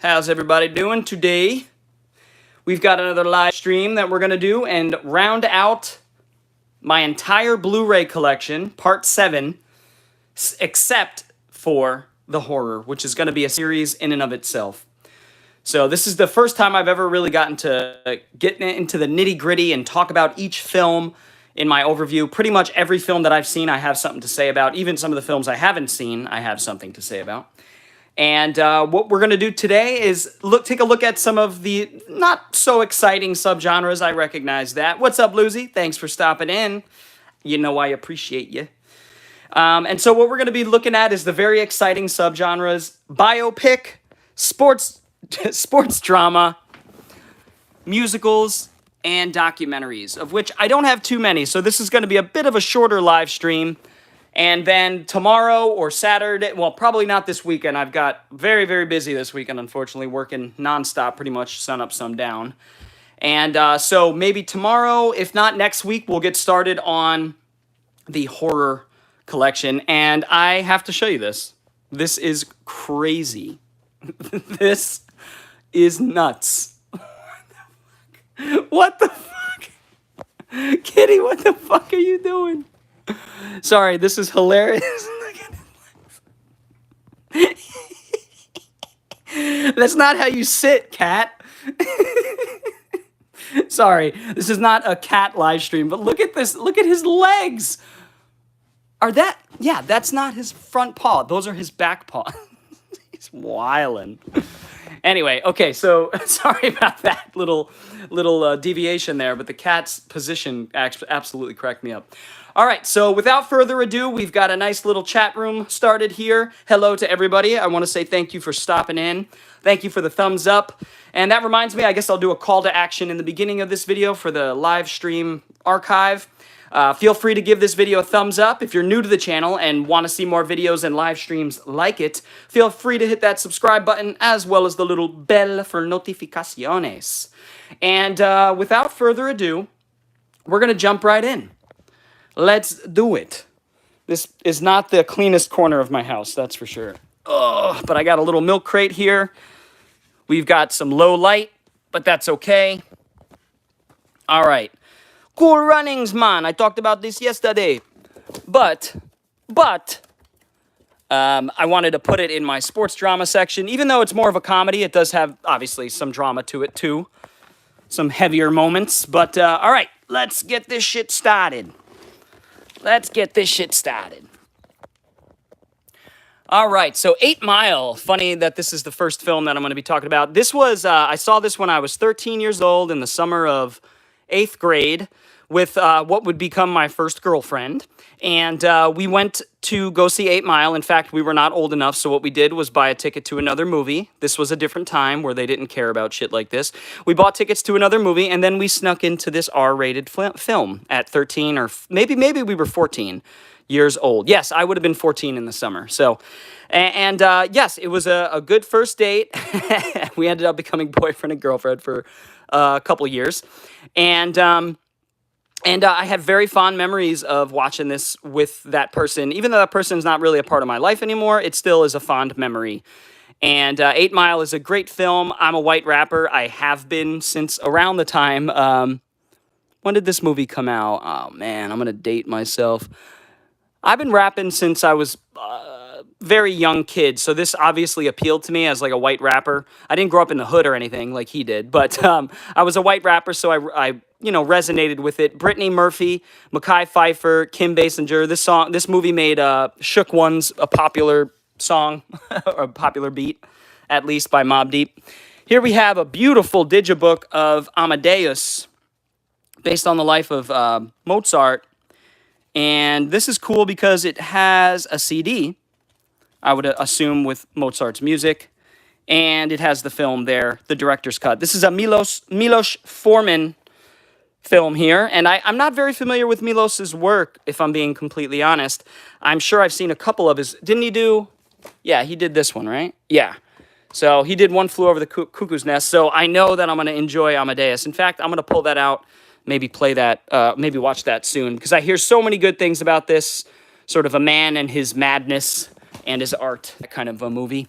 How's everybody doing today? We've got another live stream that we're going to do and round out my entire Blu-ray collection, part 7, except for the horror, which is going to be a series in and of itself. So this is the first time I've ever really gotten to get into the nitty-gritty and talk about each film in my overview. Pretty much every film that I've seen, I have something to say about. Even some of the films I haven't seen, I have something to say about. And what we're going to do today is take a look at some of the not so exciting subgenres. I recognize that. What's up, Lucy? Thanks for stopping in. You know I appreciate you. And so what we're going to be looking at is the very exciting subgenres: biopic, sports drama, musicals, and documentaries, of which I don't have too many. So this is going to be a bit of a shorter live stream. And then tomorrow or Saturday, well, probably not this weekend. I've got very, very busy this weekend, unfortunately, working nonstop, pretty much sun up, sun down. And so maybe tomorrow, if not next week, we'll get started on the horror collection. And I have to show you this. This is crazy. This is nuts. What the fuck? Kitty, what the fuck are you doing? Sorry, this is hilarious. That's not how you sit, cat. Sorry, this is not a cat live stream, but look at this. Look at his legs. Yeah, that's not his front paw. Those are his back paw. He's wildin'. Anyway, okay, so sorry about that little deviation there, but the cat's position absolutely cracked me up. All right, so without further ado, we've got a nice little chat room started here. Hello to everybody. I want to say thank you for stopping in. Thank you for the thumbs up. And that reminds me, I guess I'll do a call to action in the beginning of this video for the live stream archive. Feel free to give this video a thumbs up. If you're new to the channel and want to see more videos and live streams like it, feel free to hit that subscribe button as well as the little bell for notificaciones. And without further ado, we're going to jump right in. Let's do it. This is not the cleanest corner of my house, that's for sure. Ugh, but I got a little milk crate here. We've got some low light, but that's okay. All right. Cool runnings, man. I talked about this yesterday. But, I wanted to put it in my sports drama section. Even though it's more of a comedy, it does have, obviously, some drama to it, too. Some heavier moments. But, all right, let's get this shit started. All right, so 8 Mile. Funny that this is the first film that I'm going to be talking about. This was, I saw this when I was 13 years old in the summer of 8th grade with what would become my first girlfriend. And we went to go see 8 Mile. In fact, we were not old enough, so what we did was buy a ticket to another movie. This was a different time where they didn't care about shit like this. We bought tickets to another movie, and then we snuck into this R-rated film at 13, or maybe we were 14 years old. Yes, I would have been 14 in the summer. So, and yes, it was a good first date. We ended up becoming boyfriend and girlfriend for a couple years. And I have very fond memories of watching this with that person. Even though that person's not really a part of my life anymore, it still is a fond memory. And 8 Mile is a great film. I'm a white rapper. I have been since around the time... when did this movie come out? Oh, man, I'm going to date myself. I've been rapping since I was a very young kid, so this obviously appealed to me as like a white rapper. I didn't grow up in the hood or anything like he did, but I was a white rapper, so I resonated with it. Brittany Murphy, Mekhi Phifer, Kim Basinger. This movie made Shook One's a popular song, or a popular beat, at least by Mobb Deep. Here we have a beautiful digibook of Amadeus, based on the life of Mozart. And this is cool because it has a CD, I would assume, with Mozart's music. And it has the film there, the director's cut. This is a Milos Forman film here. And I'm not very familiar with Milos's work, if I'm being completely honest. I'm sure I've seen a couple of his... Didn't he do... Yeah, he did this one, right? Yeah. So he did One Flew Over the Cuckoo's Nest. So I know that I'm going to enjoy Amadeus. In fact, I'm going to pull that out. Maybe play that, maybe watch that soon. Because I hear so many good things about this. Sort of a man and his madness and his art, that kind of a movie.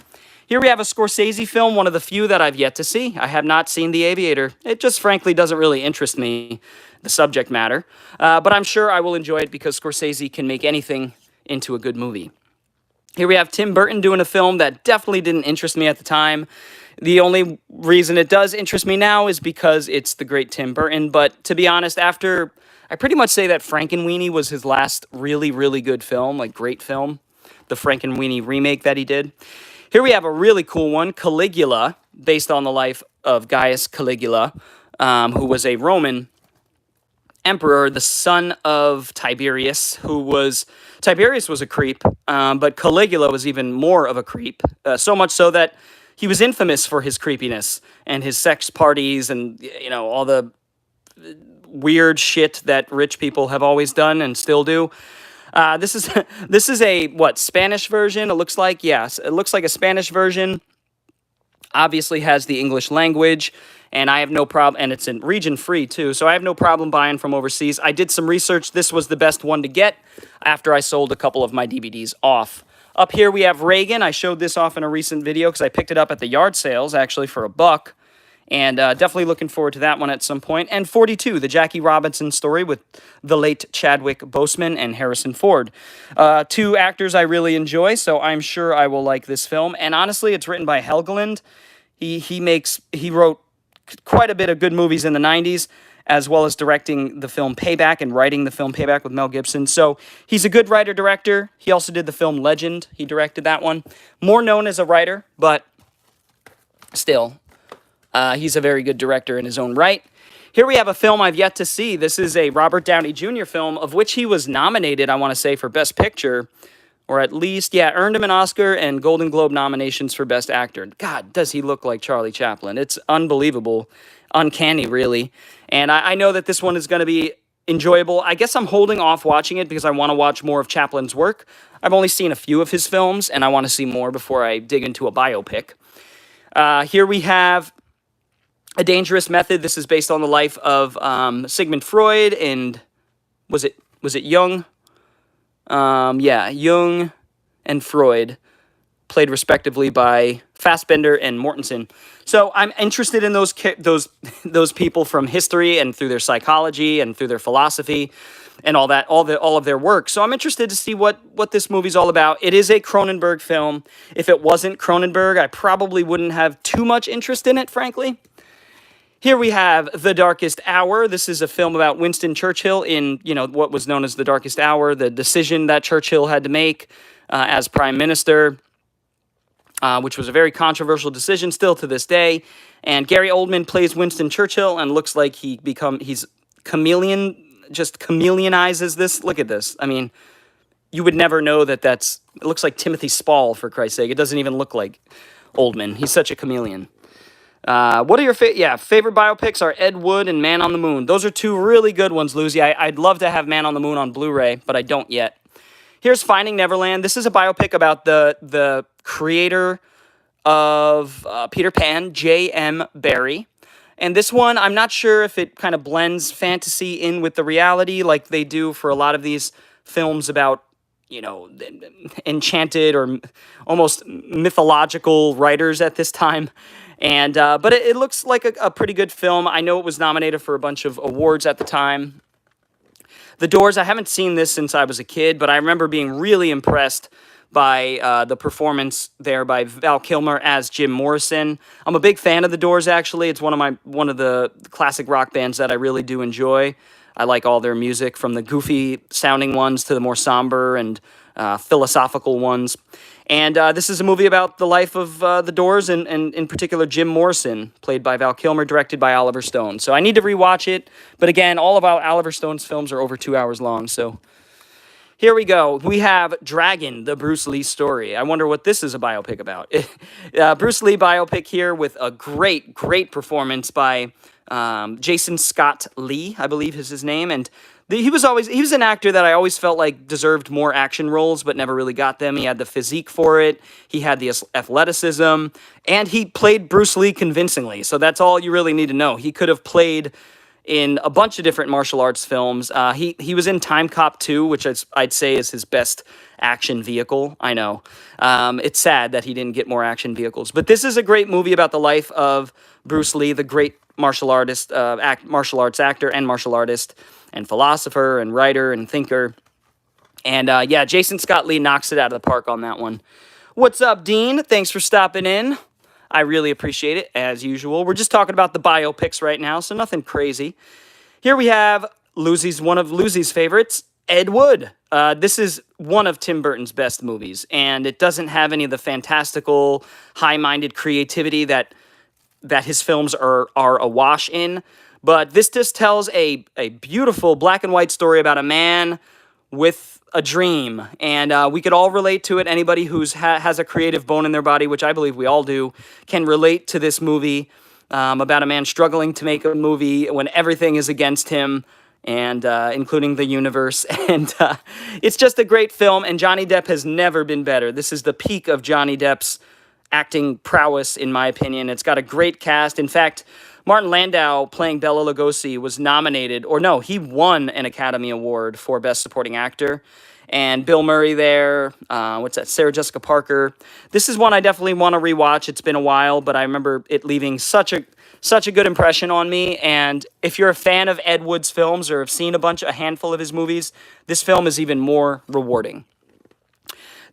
Here we have a Scorsese film, one of the few that I've yet to see. I have not seen The Aviator. It just frankly doesn't really interest me, the subject matter. But I'm sure I will enjoy it because Scorsese can make anything into a good movie. Here we have Tim Burton doing a film that definitely didn't interest me at the time. The only reason it does interest me now is because it's the great Tim Burton. But to be honest, I pretty much say that Frankenweenie was his last really, really good film, like great film. The Frankenweenie remake that he did. Here we have a really cool one, Caligula, based on the life of Gaius Caligula, who was a Roman emperor, the son of Tiberius, Tiberius was a creep, but Caligula was even more of a creep, so much so that he was infamous for his creepiness and his sex parties and, all the weird shit that rich people have always done and still do. This is a, Spanish version? It looks like, yes, it looks like a Spanish version. Obviously has the English language, and I have no problem, and it's in region free too, so I have no problem buying from overseas. I did some research. This was the best one to get after I sold a couple of my DVDs off. Up here we have Reagan. I showed this off in a recent video because I picked it up at the yard sales, actually, for $1. And definitely looking forward to that one at some point. And 42, the Jackie Robinson story with the late Chadwick Boseman and Harrison Ford. Two actors I really enjoy, so I'm sure I will like this film. And honestly, it's written by Helgeland. He wrote quite a bit of good movies in the 90s, as well as directing the film Payback and writing the film Payback with Mel Gibson. So he's a good writer-director. He also did the film Legend. He directed that one. More known as a writer, but still... he's a very good director in his own right. Here we have a film I've yet to see. This is a Robert Downey Jr. film, of which he was nominated, I want to say, for Best Picture, or at least, earned him an Oscar and Golden Globe nominations for Best Actor. God, does he look like Charlie Chaplin. It's unbelievable. Uncanny, really. And I know that this one is going to be enjoyable. I guess I'm holding off watching it because I want to watch more of Chaplin's work. I've only seen a few of his films, and I want to see more before I dig into a biopic. Here we have... A Dangerous Method. This is based on the life of Sigmund Freud and was it Jung? Jung and Freud, played respectively by Fassbender and Mortensen. So I'm interested in those people from history and through their psychology and through their philosophy and all that, all of their work. So I'm interested to see what this movie's all about. It is a Cronenberg film. If it wasn't Cronenberg, I probably wouldn't have too much interest in it, frankly. Here we have The Darkest Hour. This is a film about Winston Churchill in, what was known as The Darkest Hour, the decision that Churchill had to make as Prime Minister, which was a very controversial decision still to this day. And Gary Oldman plays Winston Churchill and looks like he's chameleonizes this. Look at this. I mean, you would never know it looks like Timothy Spall, for Christ's sake. It doesn't even look like Oldman. He's such a chameleon. What are your favorite biopics are Ed Wood and Man on the Moon. Those are two really good ones, Lucy. I'd love to have Man on the Moon on Blu-ray, but I don't yet. Here's Finding Neverland. This is a biopic about the creator of Peter Pan, J.M. Barrie. And this one, I'm not sure if it kind of blends fantasy in with the reality like they do for a lot of these films about, enchanted or almost mythological writers at this time. And but it looks like a pretty good film. I know it was nominated for a bunch of awards at the time. The Doors, I haven't seen this since I was a kid, but I remember being really impressed by the performance there by Val Kilmer as Jim Morrison. I'm a big fan of The Doors, actually. It's one of the classic rock bands that I really do enjoy. I like all their music, from the goofy sounding ones to the more somber and philosophical ones. And this is a movie about the life of The Doors, and in particular Jim Morrison, played by Val Kilmer, directed by Oliver Stone. So I need to rewatch it. But again, all of Oliver Stone's films are over 2 hours long. So here we go. We have Dragon, the Bruce Lee story. I wonder what this is a biopic about. Bruce Lee biopic here with a great, great performance by Jason Scott Lee, I believe is his name. And he was an actor that I always felt like deserved more action roles, but never really got them. He had the physique for it. He had the athleticism, and he played Bruce Lee convincingly. So that's all you really need to know. He could have played in a bunch of different martial arts films. He was in Time Cop 2, which I'd say is his best action vehicle. I know. It's sad that he didn't get more action vehicles. But this is a great movie about the life of Bruce Lee, the great martial arts actor and martial artist and philosopher and writer and thinker. And yeah, Jason Scott Lee knocks it out of the park on that one. What's up, Dean? Thanks for stopping in. I really appreciate it, as usual. We're just talking about the biopics right now, so nothing crazy. Here we have one of Lucy's favorites, Ed Wood. This is one of Tim Burton's best movies, and it doesn't have any of the fantastical, high-minded creativity that his films are awash in. But this just tells a beautiful black and white story about a man with a dream, and we could all relate to it. Anybody who's has a creative bone in their body, which I believe we all do, can relate to this movie about a man struggling to make a movie when everything is against him, and including the universe. And it's just a great film, and Johnny Depp has never been better. This is the peak of Johnny Depp's acting prowess, in my opinion. It's got a great cast. In fact, Martin Landau playing Bela Lugosi was nominated, or no, he won an Academy Award for Best Supporting Actor. And Bill Murray there, Sarah Jessica Parker. This is one I definitely want to rewatch. It's been a while, but I remember it leaving such a good impression on me. And if you're a fan of Ed Wood's films or have seen a handful of his movies, this film is even more rewarding.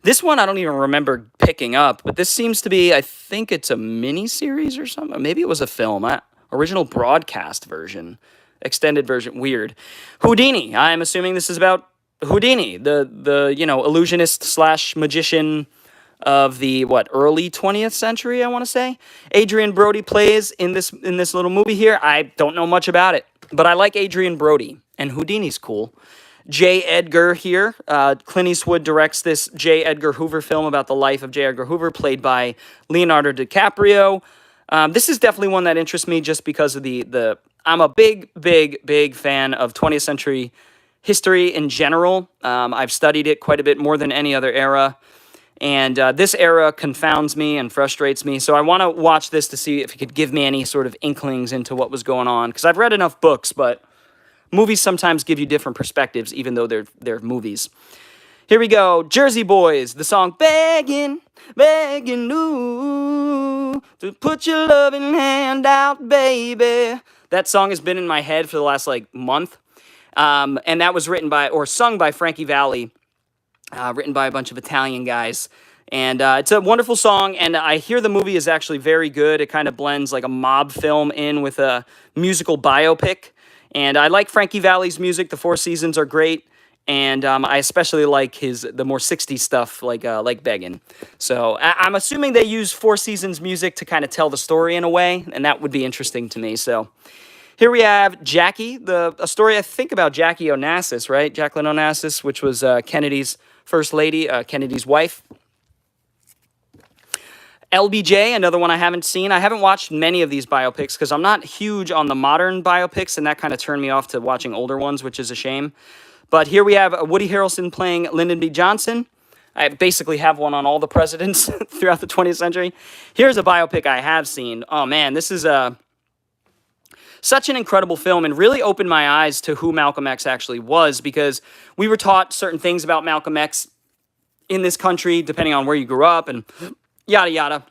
This one I don't even remember picking up, but this seems to be, I think it's a mini-series or something. Maybe it was a film. Original broadcast version. Extended version. Weird. Houdini. I'm assuming this is about Houdini, the illusionist / magician of the early 20th century, I want to say. Adrian Brody plays in this little movie here. I don't know much about it, but I like Adrian Brody, and Houdini's cool. J. Edgar here. Clint Eastwood directs this J. Edgar Hoover film about the life of J. Edgar Hoover, played by Leonardo DiCaprio. This is definitely one that interests me just because of I'm a big fan of 20th century history in general. I've studied it quite a bit more than any other era. And this era confounds me and frustrates me. So I want to watch this to see if it could give me any sort of inklings into what was going on. Because I've read enough books, but movies sometimes give you different perspectives, even though they're movies. Here we go. Jersey Boys, the song Begging You to put your loving hand out, baby. That song has been in my head for the last month. And that was sung by Frankie Valli, written by a bunch of Italian guys. And it's a wonderful song, and I hear the movie is actually very good. It kind of blends like a mob film in with a musical biopic. And I like Frankie Valli's music. The Four Seasons are great. And I especially like the more 60s stuff, like Beggin'. So I'm assuming they use Four Seasons music to kind of tell the story in a way, and that would be interesting to me. So here we have Jackie, a story I think about Jackie Onassis, right? Jacqueline Onassis, which was Kennedy's first lady, Kennedy's wife. LBJ, another one I haven't seen. I haven't watched many of these biopics because I'm not huge on the modern biopics, and that kind of turned me off to watching older ones, which is a shame. But here we have Woody Harrelson playing Lyndon B. Johnson. I basically have one on all the presidents throughout the 20th century. Here's a biopic I have seen. Oh, man, this is such an incredible film and really opened my eyes to who Malcolm X actually was, because we were taught certain things about Malcolm X in this country, depending on where you grew up and yada, yada.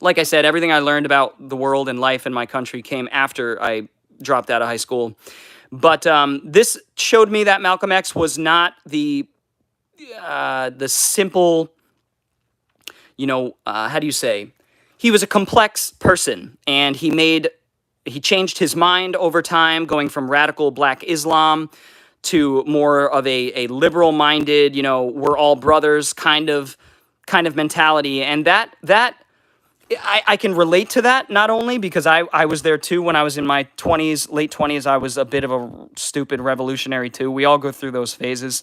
Like I said, everything I learned about the world and life in my country came after I dropped out of high school. But this showed me that Malcolm X was not the simple, how do you say? He was a complex person, and he changed his mind over time, going from radical black Islam to more of a liberal-minded, we're all brothers kind of mentality. And that I can relate to that, not only because I was there too when I was in my 20s, late 20s. I was a bit of a stupid revolutionary too. We all go through those phases.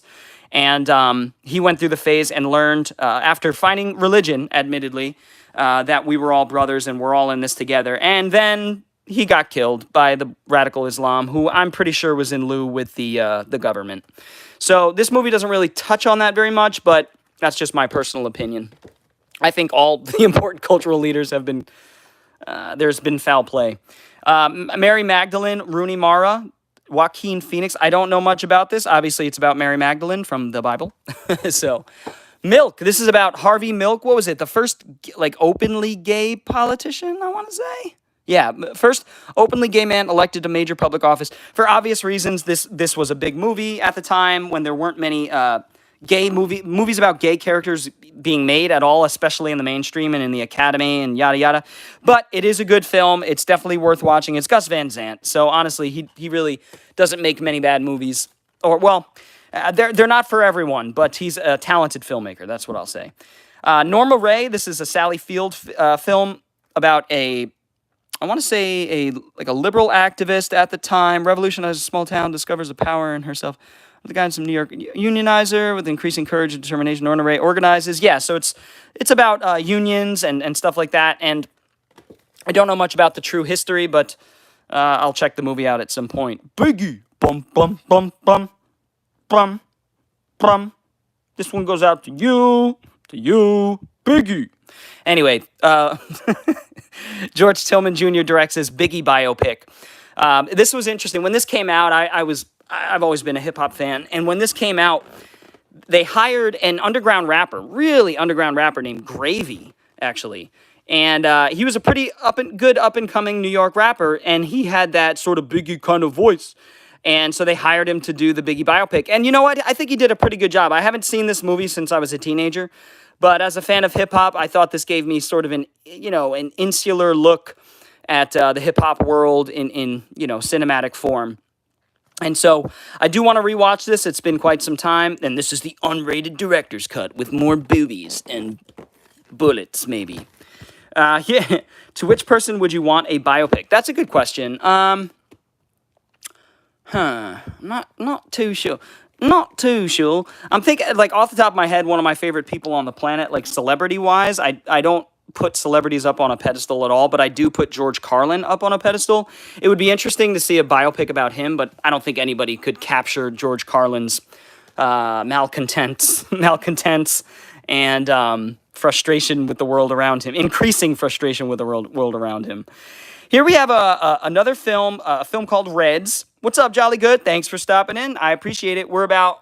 And he went through the phase and learned, after finding religion, admittedly, that we were all brothers and we're all in this together. And then he got killed by the radical Islam, who I'm pretty sure was in lieu with the government. So this movie doesn't really touch on that very much, but that's just my personal opinion. I think all the important cultural leaders have been, there's been foul play. Mary Magdalene, Rooney Mara, Joaquin Phoenix. I don't know much about this. Obviously, it's about Mary Magdalene from the Bible. So, Milk. This is about Harvey Milk. What was it? The first like openly gay politician, I want to say. Yeah, first openly gay man elected to major public office. For obvious reasons, this was a big movie at the time when there weren't many movies about gay characters being made at all, especially in the mainstream and in the Academy and yada yada. But it is a good film. It's definitely worth watching. It's Gus Van Sant, so honestly, he really doesn't make many bad movies. Or well, they're not for everyone, but he's a talented filmmaker. That's what I'll say. Norma Ray. This is a Sally Field film about I want to say a liberal activist at the time, revolutionizes a small town, discovers a power in herself. The guy in some New York unionizer with increasing courage and determination. Norma Ray organizes. Yeah, so it's about unions and stuff like that. And I don't know much about the true history, but I'll check the movie out at some point. Biggie, bum bum bum bum bum bum. This one goes out to you, Biggie. Anyway, George Tillman Jr. directs this Biggie biopic. This was interesting. When this came out, I've always been a hip-hop fan, and when this came out, they hired an underground rapper, really underground rapper named Gravy, actually. And he was a pretty up-and-coming New York rapper, and he had that sort of Biggie kind of voice. And so they hired him to do the Biggie biopic. And you know what? I think he did a pretty good job. I haven't seen this movie since I was a teenager, but as a fan of hip-hop, I thought this gave me sort of an insular look at the hip-hop world in cinematic form. And so I do want to rewatch this. It's been quite some time. And this is the unrated director's cut with more boobies and bullets, maybe. Yeah. To which person would you want a biopic? That's a good question. Not too sure. Not too sure. I'm thinking, like, off the top of my head, one of my favorite people on the planet, like, celebrity-wise, I don't put celebrities up on a pedestal at all, but I do put George Carlin up on a pedestal. It would be interesting to see a biopic about him, but I don't think anybody could capture George Carlin's malcontents and frustration with the world around him, increasing frustration with the world around him. Here we have another film, a film called Reds. What's up, Jolly Good? Thanks for stopping in. I appreciate it. We're about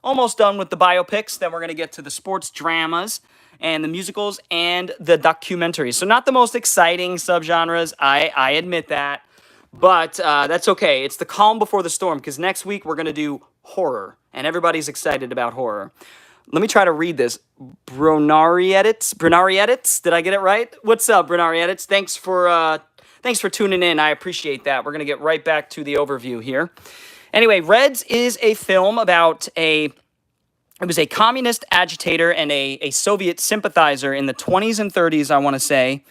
almost done with the biopics. Then we're going to get to the sports dramas and the musicals and the documentaries. So not the most exciting subgenres, I admit that. But that's okay. It's the calm before the storm, because next week we're going to do horror, and everybody's excited about horror. Let me try to read this. Brunariedits? Did I get it right? What's up, Brunariedits? Thanks for tuning in. I appreciate that. We're going to get right back to the overview here. Anyway, Reds is a film about it was a communist agitator and a Soviet sympathizer in the 20s and 30s, I want to say,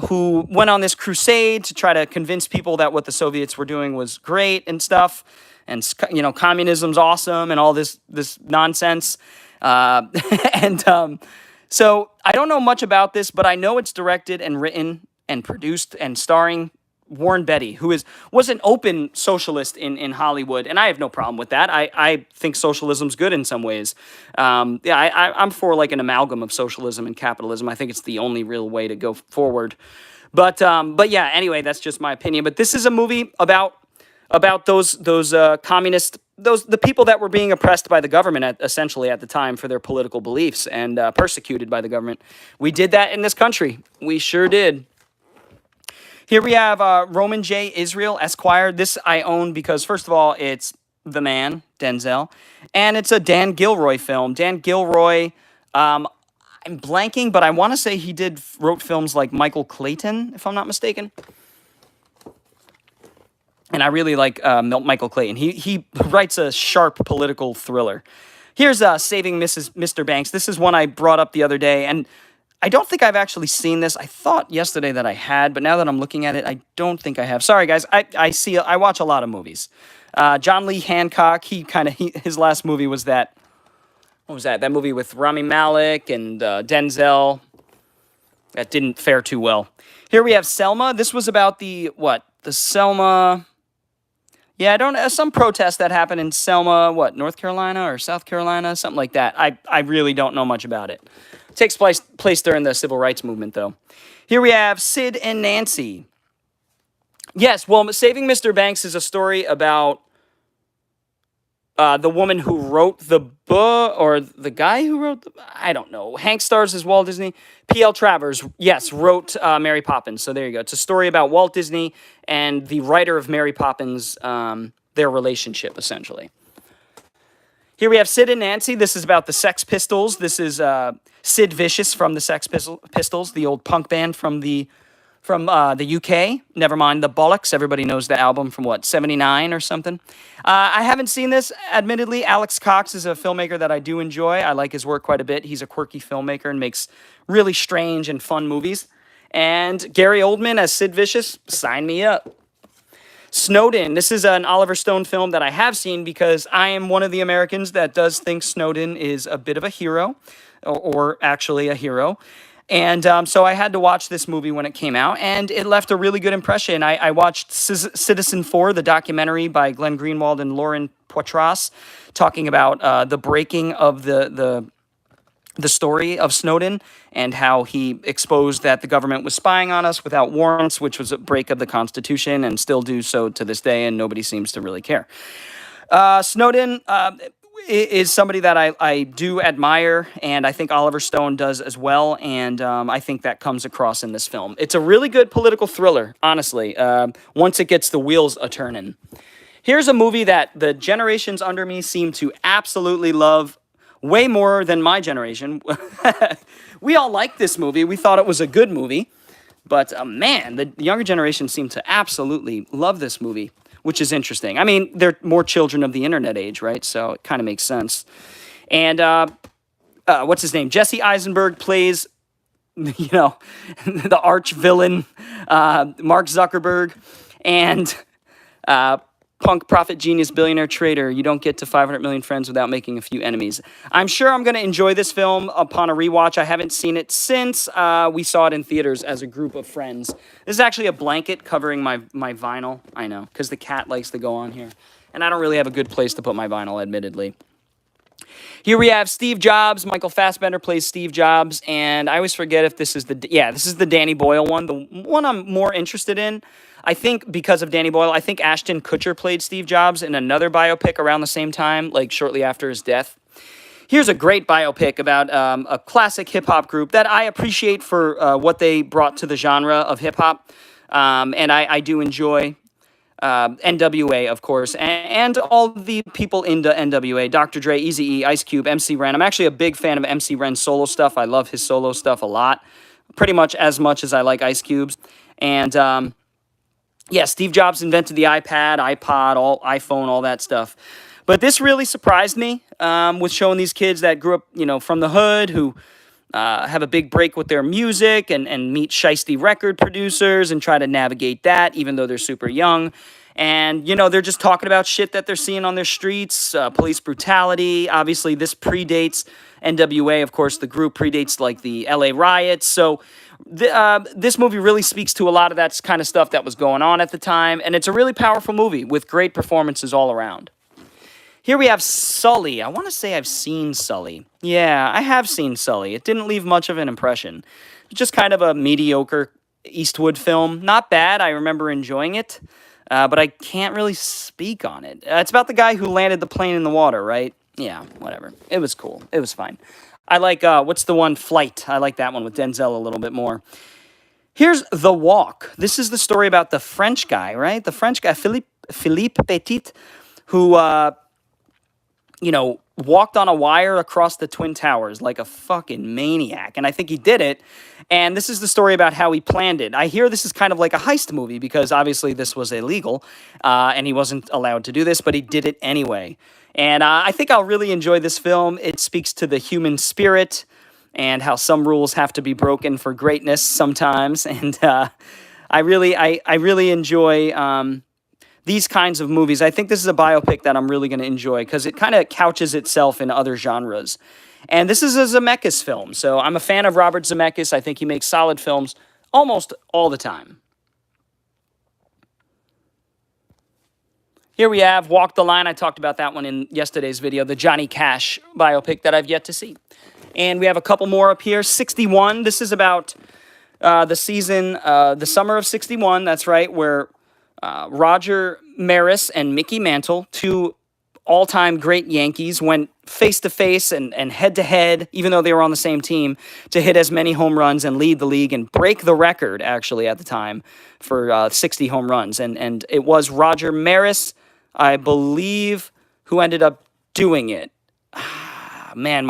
who went on this crusade to try to convince people that what the Soviets were doing was great and stuff, and communism's awesome and all this nonsense. So I don't know much about this, but I know it's directed and written and produced and starring Warren Beatty, who was an open socialist in Hollywood, and I have no problem with that. I think socialism's good in some ways. I'm for like an amalgam of socialism and capitalism. I think it's the only real way to go forward. But yeah, anyway, that's just my opinion. But this is a movie about those communist, the people that were being oppressed by the government essentially at the time for their political beliefs and persecuted by the government. We did that in this country. We sure did. Here we have Roman J. Israel, Esquire. This I own because, first of all, it's the man, Denzel, and it's a Dan Gilroy film. Dan Gilroy, I'm blanking, but I want to say he wrote films like Michael Clayton, if I'm not mistaken. And I really like Michael Clayton. He writes a sharp political thriller. Here's Saving Mr. Banks. This is one I brought up the other day, and I don't think I've actually seen this. I thought yesterday that I had, but now that I'm looking at it, I don't think I have. Sorry, guys. I watch a lot of movies. John Lee Hancock, his last movie was that. What was that? That movie with Rami Malek and Denzel. That didn't fare too well. Here we have Selma. This was about the Selma. Yeah, some protest that happened in Selma, North Carolina or South Carolina, something like that. I really don't know much about it. It takes place during the Civil Rights Movement, though. Here we have Sid and Nancy. Yes, well, Saving Mr. Banks is a story about the woman who wrote the book, or the guy who wrote the, I don't know. Hank stars as Walt Disney. P.L. Travers, yes, wrote Mary Poppins. So there you go. It's a story about Walt Disney and the writer of Mary Poppins, their relationship, essentially. Here we have Sid and Nancy. This is about the Sex Pistols. This is Sid Vicious from the Sex Pistols, the old punk band from the UK. Never mind the Bollocks. Everybody knows the album from, what, 79 or something. I haven't seen this, admittedly. Alex Cox is a filmmaker that I do enjoy. I like his work quite a bit. He's a quirky filmmaker and makes really strange and fun movies. And Gary Oldman as Sid Vicious, sign me up. Snowden. This is an Oliver Stone film that I have seen because I am one of the Americans that does think Snowden is a bit of a hero, or actually a hero. And so I had to watch this movie when it came out, and it left a really good impression. I watched Citizen4, the documentary by Glenn Greenwald and Lauren Poitras, talking about the breaking of the story of Snowden and how he exposed that the government was spying on us without warrants, which was a break of the Constitution and still do so to this day, and nobody seems to really care. Snowden is somebody that I do admire, and I think Oliver Stone does as well, and I think that comes across in this film. It's a really good political thriller, honestly, once it gets the wheels a-turning. Here's a movie that the generations under me seem to absolutely love, way more than my generation. We all liked this movie. We thought it was a good movie. But, man, the younger generation seemed to absolutely love this movie, which is interesting. I mean, they're more children of the internet age, right? So it kind of makes sense. And what's his name? Jesse Eisenberg plays, the arch villain, Mark Zuckerberg, and punk prophet genius billionaire trader. You don't get to 500 million friends without making a few enemies. I'm sure I'm going to enjoy this film upon a rewatch. I haven't seen it since we saw it in theaters as a group of friends. This is actually a blanket covering my vinyl. I know, because the cat likes to go on here. And I don't really have a good place to put my vinyl, admittedly. Here we have Steve Jobs. Michael Fassbender plays Steve Jobs. And I always forget if this is this is the Danny Boyle one. The one I'm more interested in. I think because of Danny Boyle, I think Ashton Kutcher played Steve Jobs in another biopic around the same time, like shortly after his death. Here's a great biopic about a classic hip-hop group that I appreciate for what they brought to the genre of hip-hop. And I do enjoy NWA, of course, and all the people into NWA, Dr. Dre, Eazy-E, Ice Cube, MC Ren. I'm actually a big fan of MC Ren's solo stuff. I love his solo stuff a lot, pretty much as I like Ice Cube's. And yeah, Steve Jobs invented the iPad, iPod, iPhone, all that stuff. But this really surprised me with showing these kids that grew up, from the hood, who have a big break with their music and meet shiesty record producers and try to navigate that, even though they're super young. And, they're just talking about shit that they're seeing on their streets, police brutality. Obviously, this predates NWA. Of course, the group predates, like, the LA riots. So this movie really speaks to a lot of that kind of stuff that was going on at the time. And it's a really powerful movie with great performances all around. Here we have Sully. I want to say I've seen Sully. Yeah, I have seen Sully. It didn't leave much of an impression. Just kind of a mediocre Eastwood film. Not bad. I remember enjoying it. But I can't really speak on it. It's about the guy who landed the plane in the water, right? Yeah, whatever. It was cool. It was fine. I like, what's the one? Flight. I like that one with Denzel a little bit more. Here's The Walk. This is the story about the French guy, right? The French guy, Philippe Petit, who, walked on a wire across the Twin Towers like a fucking maniac. And I think he did it. And this is the story about how he planned it. I hear this is kind of like a heist movie because obviously this was illegal and he wasn't allowed to do this, but he did it anyway. And I think I'll really enjoy this film. It speaks to the human spirit and how some rules have to be broken for greatness sometimes. And I really enjoy these kinds of movies. I think this is a biopic that I'm really going to enjoy because it kind of couches itself in other genres. And this is a Zemeckis film, so I'm a fan of Robert Zemeckis. I think he makes solid films almost all the time. Here we have Walk the Line. I talked about that one in yesterday's video, the Johnny Cash biopic that I've yet to see. And we have a couple more up here. 61. This is about the summer of 61. That's right, where Roger Maris and Mickey Mantle, two all-time great Yankees, went face-to-face and head-to-head, even though they were on the same team, to hit as many home runs and lead the league and break the record, actually, at the time, for 60 home runs. And it was Roger Maris, I believe, who ended up doing it. Man,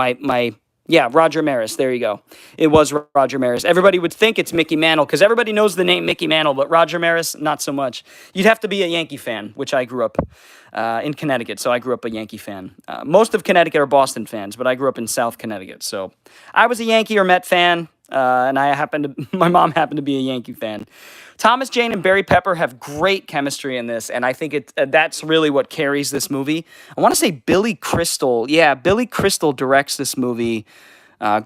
yeah, Roger Maris. There you go. It was Roger Maris. Everybody would think it's Mickey Mantle because everybody knows the name Mickey Mantle, but Roger Maris, not so much. You'd have to be a Yankee fan, which I grew up in Connecticut, so I grew up a Yankee fan. Most of Connecticut are Boston fans, but I grew up in South Connecticut, so I was a Yankee or Met fan, and my mom happened to be a Yankee fan. Thomas Jane and Barry Pepper have great chemistry in this, and I think that's really what carries this movie. I want to say Billy Crystal. Yeah, Billy Crystal directs this movie.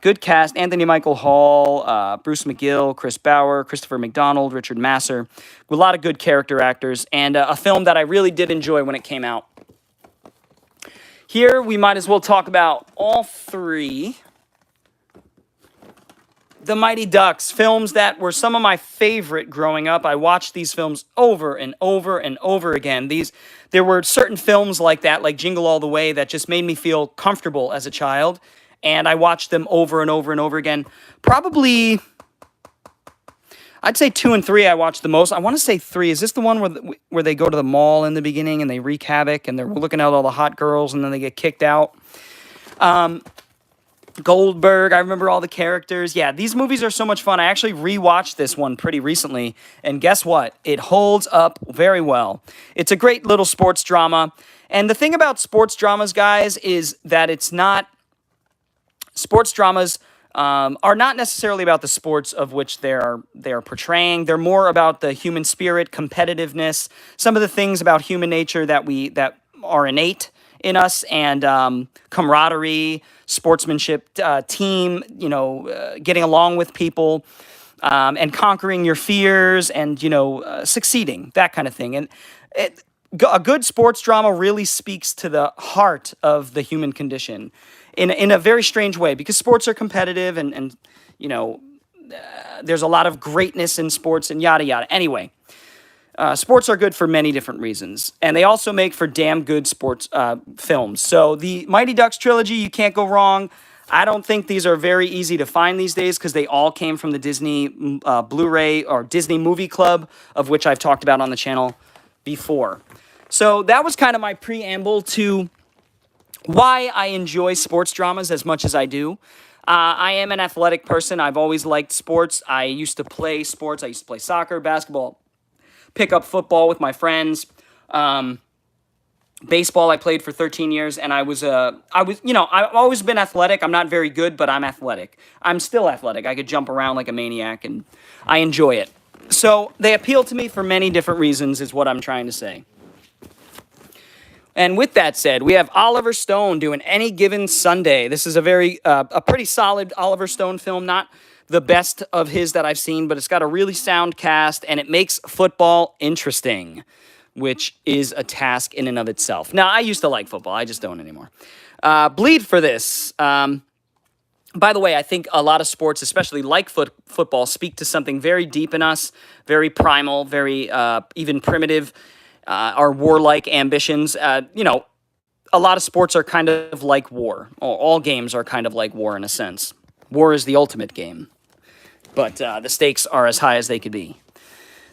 Good cast: Anthony Michael Hall, Bruce McGill, Chris Bauer, Christopher McDonald, Richard Masur. A lot of good character actors, and a film that I really did enjoy when it came out. Here, we might as well talk about all three. The Mighty Ducks, films that were some of my favorite growing up. I watched these films over and over and over again. There were certain films like that, like Jingle All the Way, that just made me feel comfortable as a child, and I watched them over and over and over again. Probably, I'd say 2 and 3 I watched the most. I want to say 3. Is this the one where they go to the mall in the beginning and they wreak havoc and they're looking at all the hot girls and then they get kicked out? Goldberg, I remember all the characters. Yeah, these movies are so much fun. I actually rewatched this one pretty recently, and guess what? It holds up very well. It's a great little sports drama, and the thing about sports dramas, guys, is that sports dramas are not necessarily about the sports of which they are portraying. They're more about the human spirit, competitiveness, some of the things about human nature that are innate in us, and camaraderie, sportsmanship, team, getting along with people, and conquering your fears, and succeeding, that kind of thing. And a good sports drama really speaks to the heart of the human condition in a very strange way, because sports are competitive, and there's a lot of greatness in sports and yada yada. Anyway. Sports are good for many different reasons, and they also make for damn good sports films. So the Mighty Ducks trilogy, you can't go wrong. I don't think these are very easy to find these days because they all came from the Disney Blu-ray or Disney Movie Club, of which I've talked about on the channel before. So that was kind of my preamble to why I enjoy sports dramas as much as I do. I am an athletic person. I've always liked sports. I used to play sports. I used to play soccer, basketball, pick up football with my friends. Baseball, I played for 13 years, and I've always been athletic. I'm not very good, but I'm athletic. I'm still athletic. I could jump around like a maniac, and I enjoy it. So they appeal to me for many different reasons, is what I'm trying to say. And with that said, we have Oliver Stone doing Any Given Sunday. This is a pretty solid Oliver Stone film, not the best of his that I've seen, but it's got a really sound cast, and it makes football interesting, which is a task in and of itself. Now, I used to like football. I just don't anymore. Bleed for this. By the way, I think a lot of sports, especially like football, speak to something very deep in us, very primal, very even primitive, our warlike ambitions. A lot of sports are kind of like war. All games are kind of like war in a sense. War is the ultimate game, but the stakes are as high as they could be.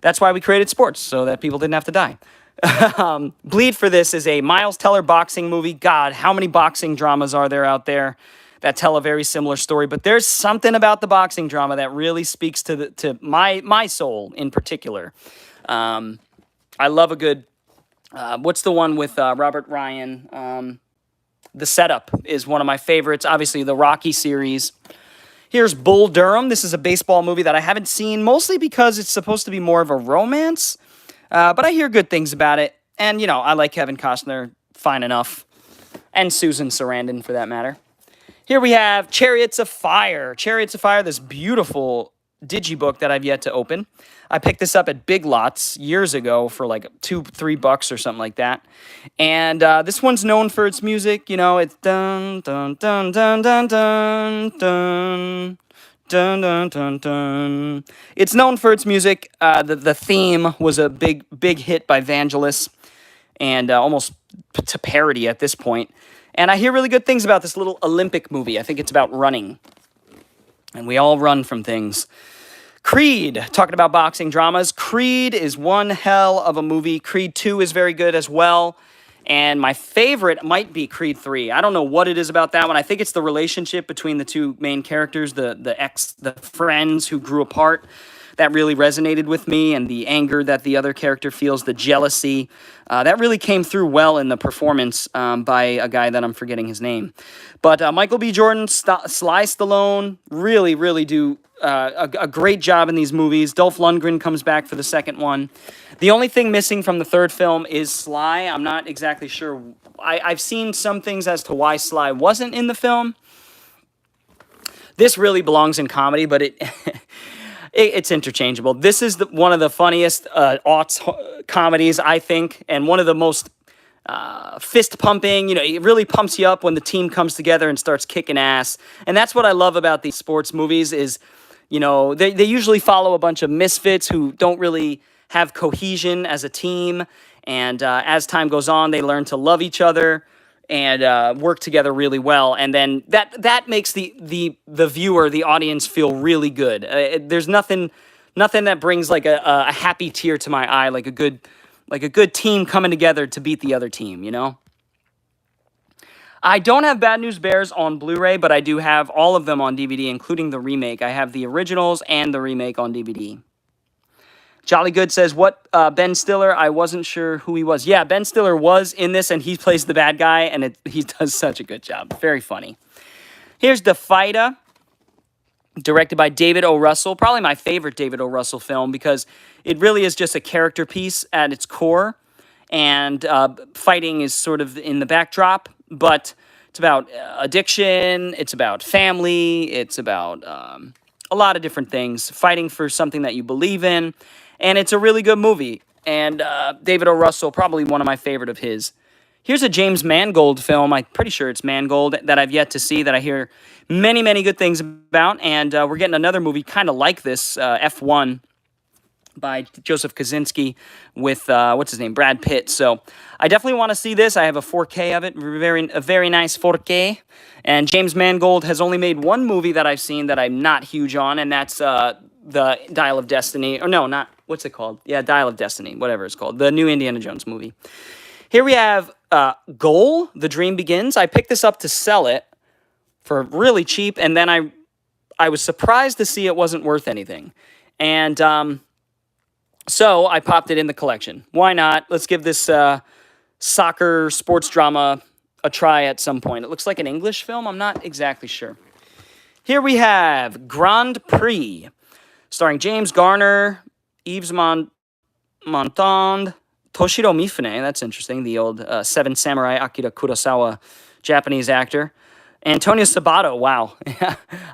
That's why we created sports, so that people didn't have to die. Bleed for this is a Miles Teller boxing movie. God, how many boxing dramas are there out there that tell a very similar story? But there's something about the boxing drama that really speaks to my soul in particular. I love a good, what's the one with Robert Ryan? The Setup is one of my favorites. Obviously, the Rocky series. Here's Bull Durham. This is a baseball movie that I haven't seen, mostly because it's supposed to be more of a romance. But I hear good things about it. And, I like Kevin Costner fine enough. And Susan Sarandon, for that matter. Here we have Chariots of Fire. Chariots of Fire, this beautiful digibook that I've yet to open. I picked this up at Big Lots years ago for like $2-3 or something like that. And this one's known for its music. It's dun dun dun dun dun dun dun Dun, dun, dun, dun. It's known for its music. The theme was a big hit by Vangelis, and almost to parody at this point. And I hear really good things about this little Olympic movie. I think it's about running, and we all run from things. Creed, talking about boxing dramas. Creed is one hell of a movie. Creed 2 is very good as well. And my favorite might be Creed 3. I don't know what it is about that one. I think it's the relationship between the two main characters, the friends who grew apart. That really resonated with me, and the anger that the other character feels, the jealousy. That really came through well in the performance by a guy that I'm forgetting his name. But Michael B. Jordan, Sly Stallone really do a great job in these movies. Dolph Lundgren comes back for the second one. The only thing missing from the third film is Sly. I'm not exactly sure. I've seen some things as to why Sly wasn't in the film. This really belongs in comedy, but it's interchangeable. This is one of the funniest aughts comedies, I think, and one of the most fist pumping. It really pumps you up when the team comes together and starts kicking ass. And that's what I love about these sports movies is, they usually follow a bunch of misfits who don't really have cohesion as a team. And as time goes on, they learn to love each other and work together really well. And then that makes the viewer, the audience, feel really good. There's nothing that brings like a happy tear to my eye, like a good team coming together to beat the other team, I don't have Bad News Bears on Blu-ray, but I do have all of them on DVD, including the remake. I have the originals and the remake on DVD. Jolly Good says, what, Ben Stiller? I wasn't sure who he was. Yeah, Ben Stiller was in this, and he plays the bad guy, and he does such a good job. Very funny. Here's The Fighter, directed by David O. Russell. Probably my favorite David O. Russell film, because it really is just a character piece at its core, and fighting is sort of in the backdrop, but it's about addiction, it's about family, it's about a lot of different things, fighting for something that you believe in. And it's a really good movie. And David O. Russell, probably one of my favorite of his. Here's a James Mangold film. I'm pretty sure it's Mangold that I've yet to see, that I hear many, many good things about. And we're getting another movie kind of like this, F1, by Joseph Kosinski with, what's his name, Brad Pitt. So I definitely want to see this. I have a 4K of it, a very nice 4K. And James Mangold has only made one movie that I've seen that I'm not huge on, and that's the Dial of Destiny. Or no, not, what's it called? Yeah, Dial of Destiny, whatever it's called. The new Indiana Jones movie. Here we have Goal, The Dream Begins. I picked this up to sell it for really cheap, and then I was surprised to see it wasn't worth anything. And so I popped it in the collection. Why not? Let's give this soccer sports drama a try at some point. It looks like an English film. I'm not exactly sure. Here we have Grand Prix, starring James Garner, Yves Montand, Toshiro Mifune. That's interesting. The old Seven Samurai Akira Kurosawa Japanese actor. Antonio Sabato. Wow.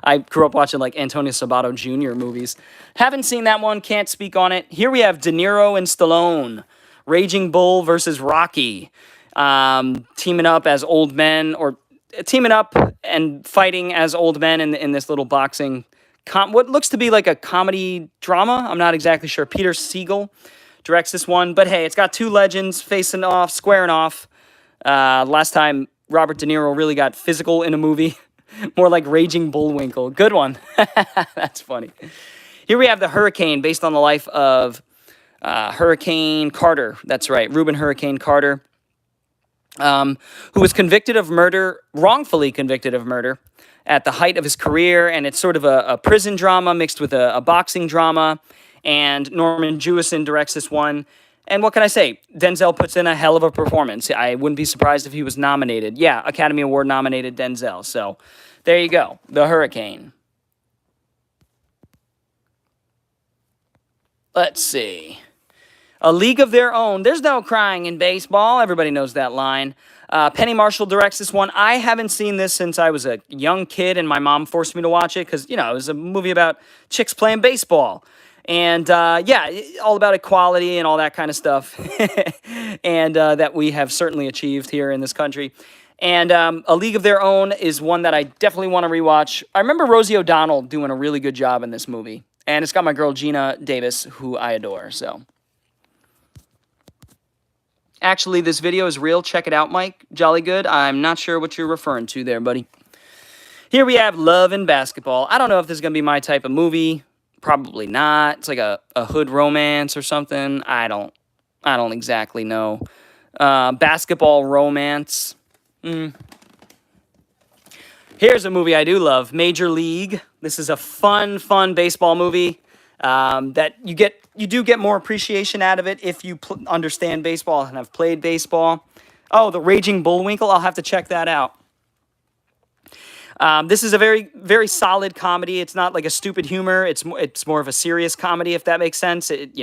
I grew up watching like Antonio Sabato Jr. movies. Haven't seen that one. Can't speak on it. Here we have De Niro and Stallone. Raging Bull versus Rocky. Teaming up as old men, or teaming up and fighting as old men in this little boxing, what looks to be like a comedy drama. I'm not exactly sure. Peter Siegel directs this one, but hey, it's got two legends facing off, squaring off. Last time Robert De Niro really got physical in a movie, more like Raging Bullwinkle. Good one. That's funny. Here we have The Hurricane, based on the life of Hurricane Carter. That's right, Reuben Hurricane Carter. Who was convicted of murder, wrongfully convicted of murder, at the height of his career, and it's sort of a prison drama mixed with a boxing drama, and Norman Jewison directs this one, and what can I say? Denzel puts in a hell of a performance. I wouldn't be surprised if he was nominated. Yeah, Academy Award nominated Denzel, so there you go, The Hurricane. Let's see. A League of Their Own. There's no crying in baseball. Everybody knows that line. Penny Marshall directs this one. I haven't seen this since I was a young kid, and my mom forced me to watch it because, it was a movie about chicks playing baseball. And, yeah, all about equality and all that kind of stuff. And that we have certainly achieved here in this country. And A League of Their Own is one that I definitely want to rewatch. I remember Rosie O'Donnell doing a really good job in this movie. And it's got my girl Gina Davis, who I adore. So, actually, this video is real. Check it out, Mike. Jolly good. I'm not sure what you're referring to there, buddy. Here we have Love and Basketball. I don't know if this is going to be my type of movie. Probably not. It's like a hood romance or something. I don't exactly know. Basketball romance. Here's a movie I do love, Major League. This is a fun baseball movie that you do get more appreciation out of it if you understand baseball and have played baseball. Oh, The Raging Bullwinkle. I'll have to check that out. This is a very, very solid comedy. It's not like a stupid humor. It's more of a serious comedy, if that makes sense. It's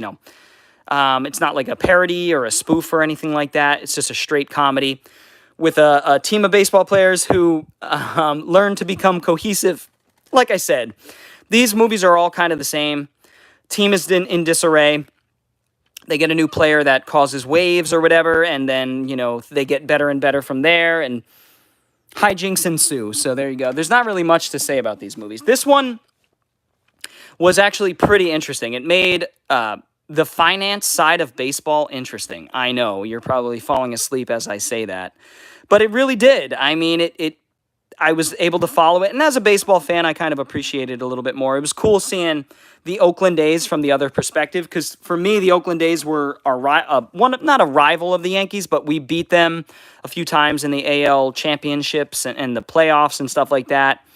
not like a parody or a spoof or anything like that. It's just a straight comedy with a team of baseball players who learn to become cohesive. Like I said, these movies are all kind of the same. Team is in disarray. They get a new player that causes waves or whatever, and then, they get better and better from there, and hijinks ensue. So there you go. There's not really much to say about these movies. This one was actually pretty interesting. It made the finance side of baseball interesting. I know, you're probably falling asleep as I say that. But it really did. I mean, I was able to follow it. And as a baseball fan, I kind of appreciated it a little bit more. It was cool seeing the Oakland A's from the other perspective, because for me, the Oakland A's were not a rival of the Yankees, but we beat them a few times in the AL championships and the playoffs and stuff like that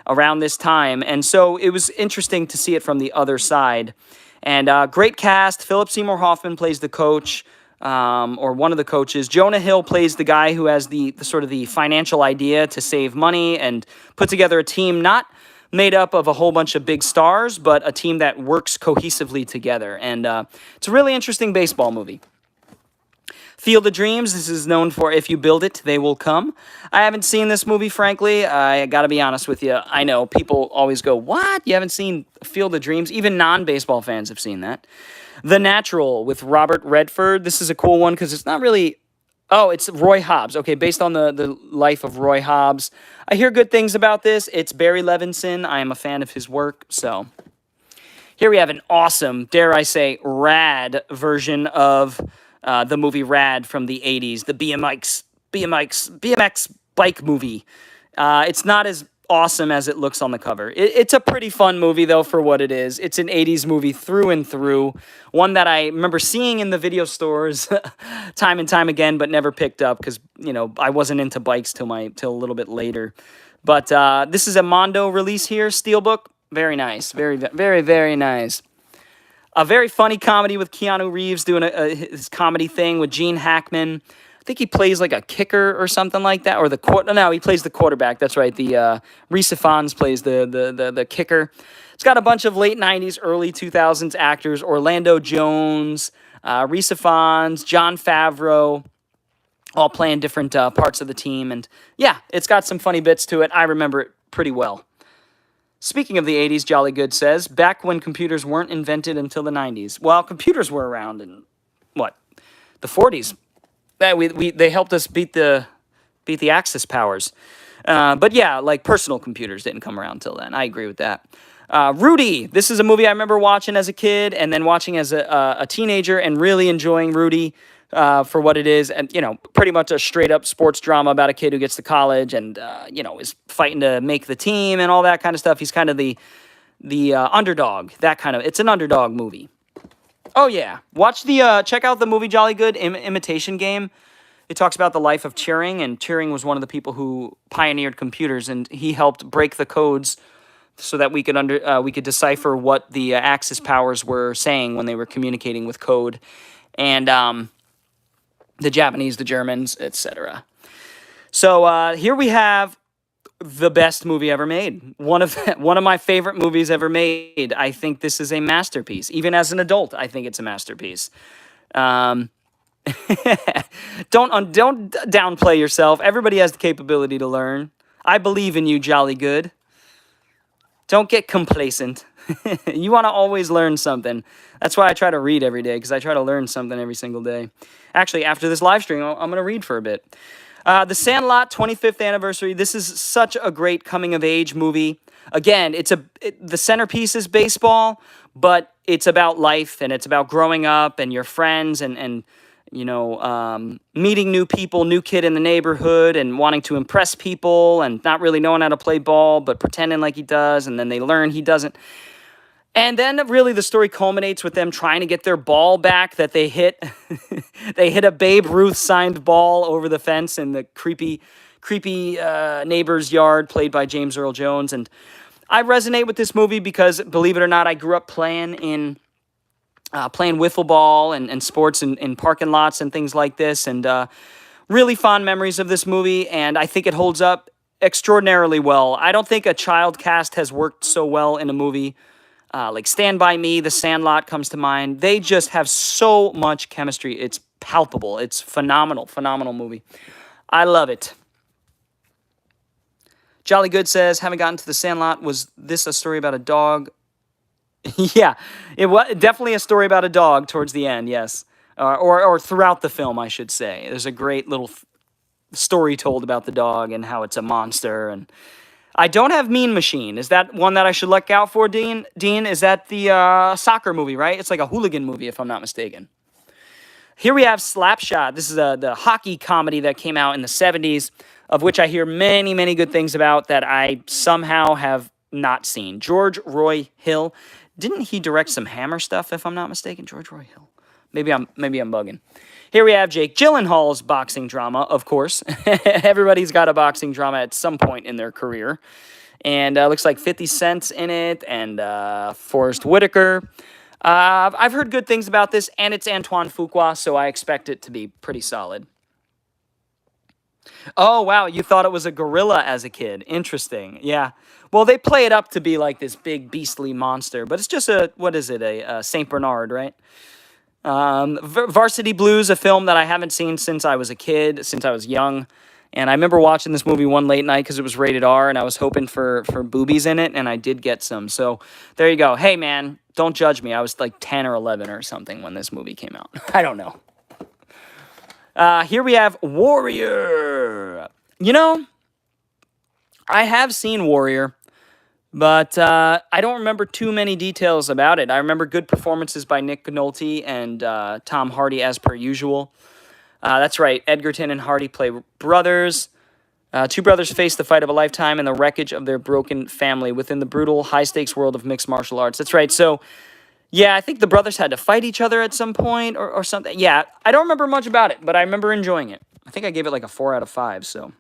around this time. And so it was interesting to see it from the other side. And great cast. Philip Seymour Hoffman plays the coach, or one of the coaches. Jonah Hill plays the guy who has the sort of the financial idea to save money and put together a team not made up of a whole bunch of big stars, but a team that works cohesively together. And it's a really interesting baseball movie. Field of Dreams, this is known for If You Build It, They Will Come. I haven't seen this movie, frankly. I got to be honest with you. I know people always go, what? You haven't seen Field of Dreams? Even non-baseball fans have seen that. The Natural with Robert Redford. This is a cool one because it's not really... Oh, it's Roy Hobbs. Okay, based on the life of Roy Hobbs. I hear good things about this. It's Barry Levinson. I am a fan of his work, so... Here we have an awesome, dare I say, rad version of... the movie Rad from the 80s, the BMX bike movie. It's not as awesome as it looks on the cover. It's a pretty fun movie, though, for what it is. It's an 80s movie through and through. One that I remember seeing in the video stores time and time again, but never picked up because, I wasn't into bikes till a little bit later. But this is a Mondo release here, Steelbook. Very nice. Very, very, very nice. A very funny comedy with Keanu Reeves doing his comedy thing with Gene Hackman. I think he plays like a kicker or something like that, or he plays the quarterback. That's right. The Rhys Ifans plays the kicker. It's got a bunch of late 90s, early 2000s actors: Orlando Jones, Rhys Ifans, Jon Favreau, all playing different parts of the team. And yeah, it's got some funny bits to it. I remember it pretty well. Speaking of the 80s, Jolly Good says, back when computers weren't invented until the 90s. Well, computers were around in, the 40s. They helped us beat the Axis powers. But yeah, like personal computers didn't come around till then. I agree with that. Rudy. This is a movie I remember watching as a kid and then watching as a teenager and really enjoying Rudy. For what it is, and pretty much a straight up sports drama about a kid who gets to college and is fighting to make the team and all that kind of stuff. He's kind of the underdog. It's an underdog movie. Oh yeah, check out the movie Jolly Good, Imitation Game. It talks about the life of Turing, and Turing was one of the people who pioneered computers, and he helped break the codes so that we could decipher what the Axis powers were saying when they were communicating with code, and the Japanese, the Germans, etc. So here we have the best movie ever made. One of my favorite movies ever made. I think this is a masterpiece. Even as an adult, I think it's a masterpiece. Don't downplay yourself. Everybody has the capability to learn. I believe in you, Jolly Good. Don't get complacent. You want to always learn something. That's why I try to read every day, because I try to learn something every single day. Actually, after this live stream, I'm going to read for a bit. The Sandlot 25th anniversary. This is such a great coming of age movie. Again, the centerpiece is baseball, but it's about life and it's about growing up and your friends and meeting new people, new kid in the neighborhood and wanting to impress people and not really knowing how to play ball, but pretending like he does. And then they learn he doesn't. And then really the story culminates with them trying to get their ball back that they hit. They hit a Babe Ruth signed ball over the fence in the creepy neighbor's yard played by James Earl Jones. And I resonate with this movie because, believe it or not, I grew up playing wiffle ball and sports in parking lots and things like this. And really fond memories of this movie. And I think it holds up extraordinarily well. I don't think a child cast has worked so well in a movie. Like Stand By Me, The Sandlot comes to mind. They just have so much chemistry. It's palpable. It's phenomenal movie. I love it. Jolly Good says, haven't gotten to The Sandlot. Was this a story about a dog? Yeah, it was definitely a story about a dog towards the end, yes. Or throughout the film, I should say. There's a great little story told about the dog and how it's a monster. And I don't have Mean Machine. Is that one that I should look out for, Dean? Dean, is that the soccer movie, right? It's like a hooligan movie, if I'm not mistaken. Here we have Slapshot. This is the hockey comedy that came out in the 70s, of which I hear many, many good things about that I somehow have not seen. George Roy Hill. Didn't he direct some Hammer stuff, if I'm not mistaken? George Roy Hill. Maybe I'm bugging. Here we have Jake Gyllenhaal's boxing drama, of course. Everybody's got a boxing drama at some point in their career. And looks like 50 Cent's in it and Forrest Whitaker. I've heard good things about this, and it's Antoine Fuqua, so I expect it to be pretty solid. Oh, wow, you thought it was a gorilla as a kid. Interesting, yeah. Well, they play it up to be like this big beastly monster, but it's just a St. Bernard, right? Varsity Blues, a film that I haven't seen since I was a kid, since I was young. And I remember watching this movie one late night because it was rated R, and I was hoping for boobies in it, and I did get some. So there you go. Hey, man, don't judge me. I was like 10 or 11 or something when this movie came out. I don't know. Here we have Warrior. You know, I have seen Warrior, but I don't remember too many details about it. I remember good performances by Nick Nolte and Tom Hardy as per usual. That's right, Edgerton and Hardy play brothers. Two brothers face the fight of a lifetime and the wreckage of their broken family within the brutal, high-stakes world of mixed martial arts. That's right, so, yeah, I think the brothers had to fight each other at some point or something. Yeah, I don't remember much about it, but I remember enjoying it. I think I gave it like a 4 out of 5, so.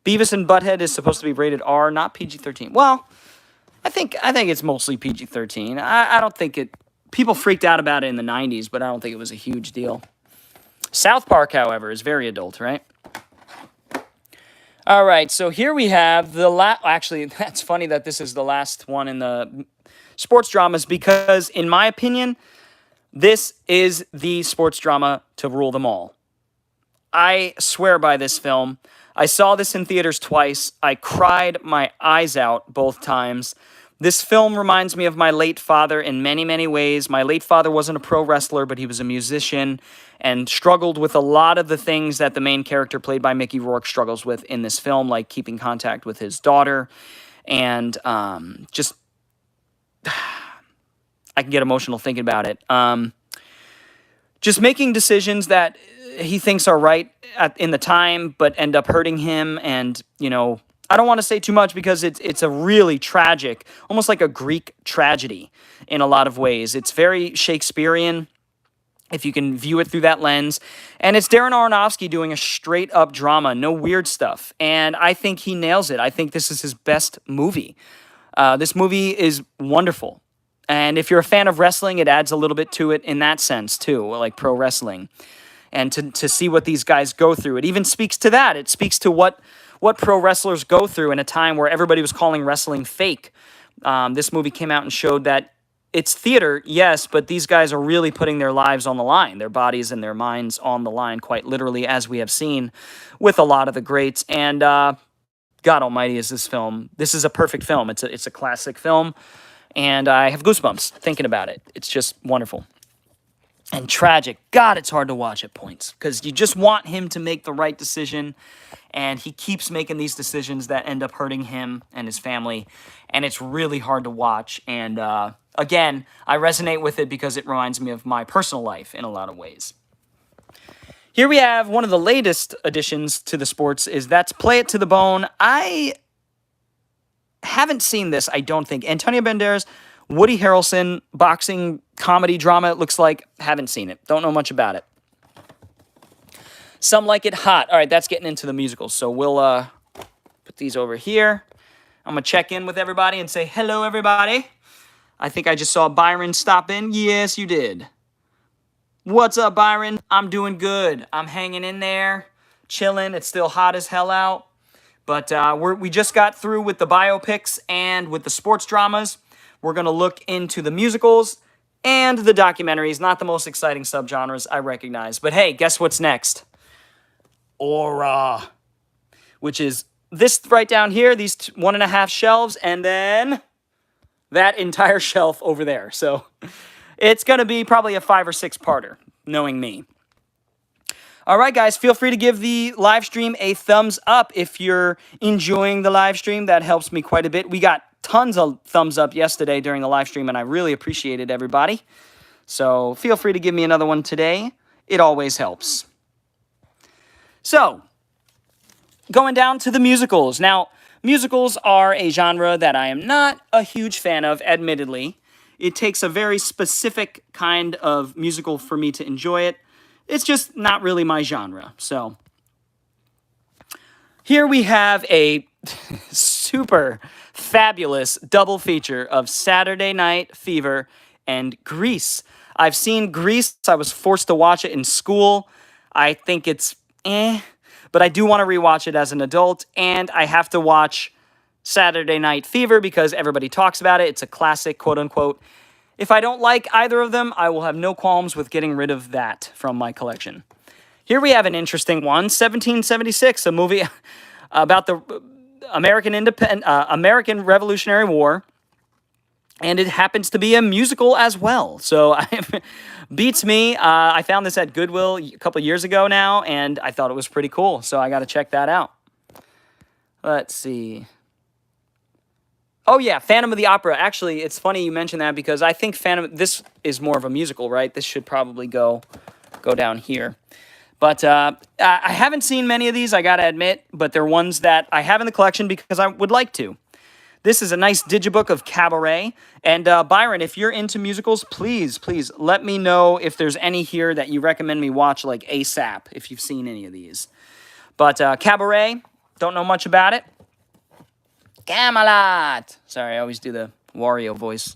Beavis and Butthead is supposed to be rated R, not PG-13. Well, I think it's mostly PG-13. I don't think it... People freaked out about it in the 90s, but I don't think it was a huge deal. South Park, however, is very adult, right? All right, so here we have the last... Actually, that's funny that this is the last one in the sports dramas because, in my opinion, this is the sports drama to rule them all. I swear by this film. I saw this in theaters twice. I cried my eyes out both times. This film reminds me of my late father in many, many ways. My late father wasn't a pro wrestler, but he was a musician and struggled with a lot of the things that the main character played by Mickey Rourke struggles with in this film, like keeping contact with his daughter and just... I can get emotional thinking about it. Just making decisions that he thinks are right in the time, but end up hurting him. And, you know, I don't want to say too much because it's a really tragic, almost like a Greek tragedy in a lot of ways. It's very Shakespearean, if you can view it through that lens. And it's Darren Aronofsky doing a straight-up drama, no weird stuff. And I think he nails it. I think this is his best movie. This movie is wonderful. And if you're a fan of wrestling, it adds a little bit to it in that sense, too, like pro wrestling. And to see what these guys go through. It even speaks to that. It speaks to what pro wrestlers go through in a time where everybody was calling wrestling fake. This movie came out and showed that it's theater, yes, but these guys are really putting their lives on the line, their bodies and their minds on the line, quite literally, as we have seen with a lot of the greats. And God almighty, is this film. This is a perfect film. It's a classic film, and I have goosebumps thinking about it. It's just wonderful. and tragic. God, it's hard to watch at points because you just want him to make the right decision, and he keeps making these decisions that end up hurting him and his family, and it's really hard to watch. And again, I resonate with it because it reminds me of my personal life in a lot of ways. Here we have one of the latest additions to the sports, that's Play It to the Bone. I haven't seen this, I don't think. Antonio Banderas, Woody Harrelson, boxing, comedy, drama, it looks like. Haven't seen it. Don't know much about it. Some like it hot. All right, that's getting into the musicals. So we'll put these over here. I'm going to check in with everybody and say, hello, everybody. I think I just saw Byron stop in. Yes, you did. What's up, Byron? I'm doing good. I'm hanging in there, chilling. It's still hot as hell out. But we just got through with the biopics and with the sports dramas. We're going to look into the musicals and the documentaries. Not the most exciting subgenres, I recognize. But hey, guess what's next? Aura. Which is this right down here, these 1.5 shelves, and then that entire shelf over there. So it's going to be probably a 5 or 6-parter, knowing me. All right, guys, feel free to give the live stream a thumbs up if you're enjoying the live stream. That helps me quite a bit. We got tons of thumbs up yesterday during the live stream, and I really appreciated everybody. So feel free to give me another one today. It always helps. So, going down to the musicals. Now, musicals are a genre that I am not a huge fan of, admittedly. It takes a very specific kind of musical for me to enjoy it. It's just not really my genre. So, here we have a super fabulous double feature of Saturday Night Fever and Grease. I've seen Grease. I was forced to watch it in school. I think it's but I do want to rewatch it as an adult, and I have to watch Saturday Night Fever because everybody talks about it. It's a classic, quote-unquote. If I don't like either of them, I will have no qualms with getting rid of that from my collection. Here we have an interesting one, 1776, a movie about the American Revolutionary War, and it happens to be a musical as well. So beats me. I found this at Goodwill a couple years ago now, and I thought it was pretty cool. So I got to check that out. Let's see. Oh yeah, Phantom of the Opera. Actually, it's funny you mentioned that because I think this is more of a musical, right? This should probably go down here. But I haven't seen many of these, I gotta admit, but they're ones that I have in the collection because I would like to. This is a nice digibook of Cabaret. And Byron, if you're into musicals, please let me know if there's any here that you recommend me watch like ASAP, if you've seen any of these. But Cabaret, don't know much about it. Camelot. Sorry, I always do the Wario voice.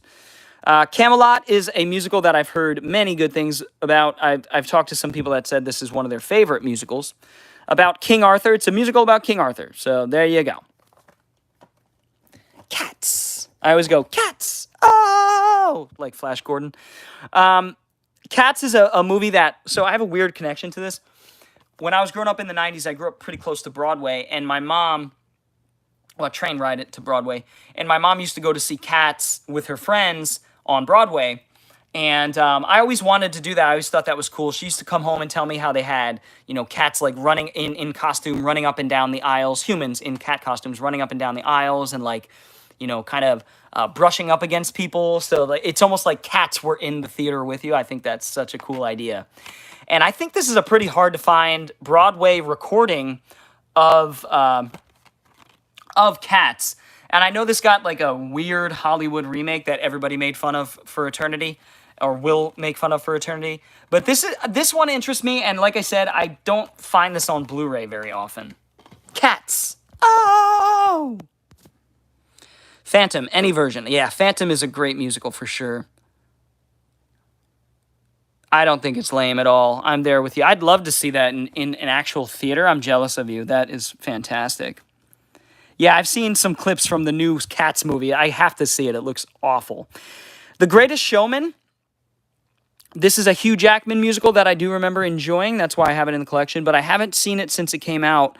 Camelot is a musical that I've heard many good things about. I've talked to some people that said this is one of their favorite musicals. About King Arthur. It's a musical about King Arthur. So there you go. Cats. I always go, Cats. Oh! Like Flash Gordon. Cats is a movie that... So I have a weird connection to this. When I was growing up in the 90s, I grew up pretty close to Broadway. And my mom... Well, a train ride it to Broadway. And my mom used to go to see Cats with her friends on Broadway. And I always wanted to do that. I always thought that was cool. She used to come home and tell me how they had, cats like running in costume, running up and down the aisles, humans in cat costumes running up and down the aisles and kind of brushing up against people. So it's almost like cats were in the theater with you. I think that's such a cool idea. And I think this is a pretty hard to find Broadway recording of Cats. And I know this got like a weird Hollywood remake that everybody made fun of for eternity, or will make fun of for eternity. But this one interests me, and like I said, I don't find this on Blu-ray very often. Cats. Oh! Phantom, any version. Yeah, Phantom is a great musical for sure. I don't think it's lame at all. I'm there with you. I'd love to see that in an actual theater. I'm jealous of you. That is fantastic. Yeah, I've seen some clips from the new Cats movie. I have to see it. It looks awful. The Greatest Showman. This is a Hugh Jackman musical that I do remember enjoying. That's why I have it in the collection. But I haven't seen it since it came out.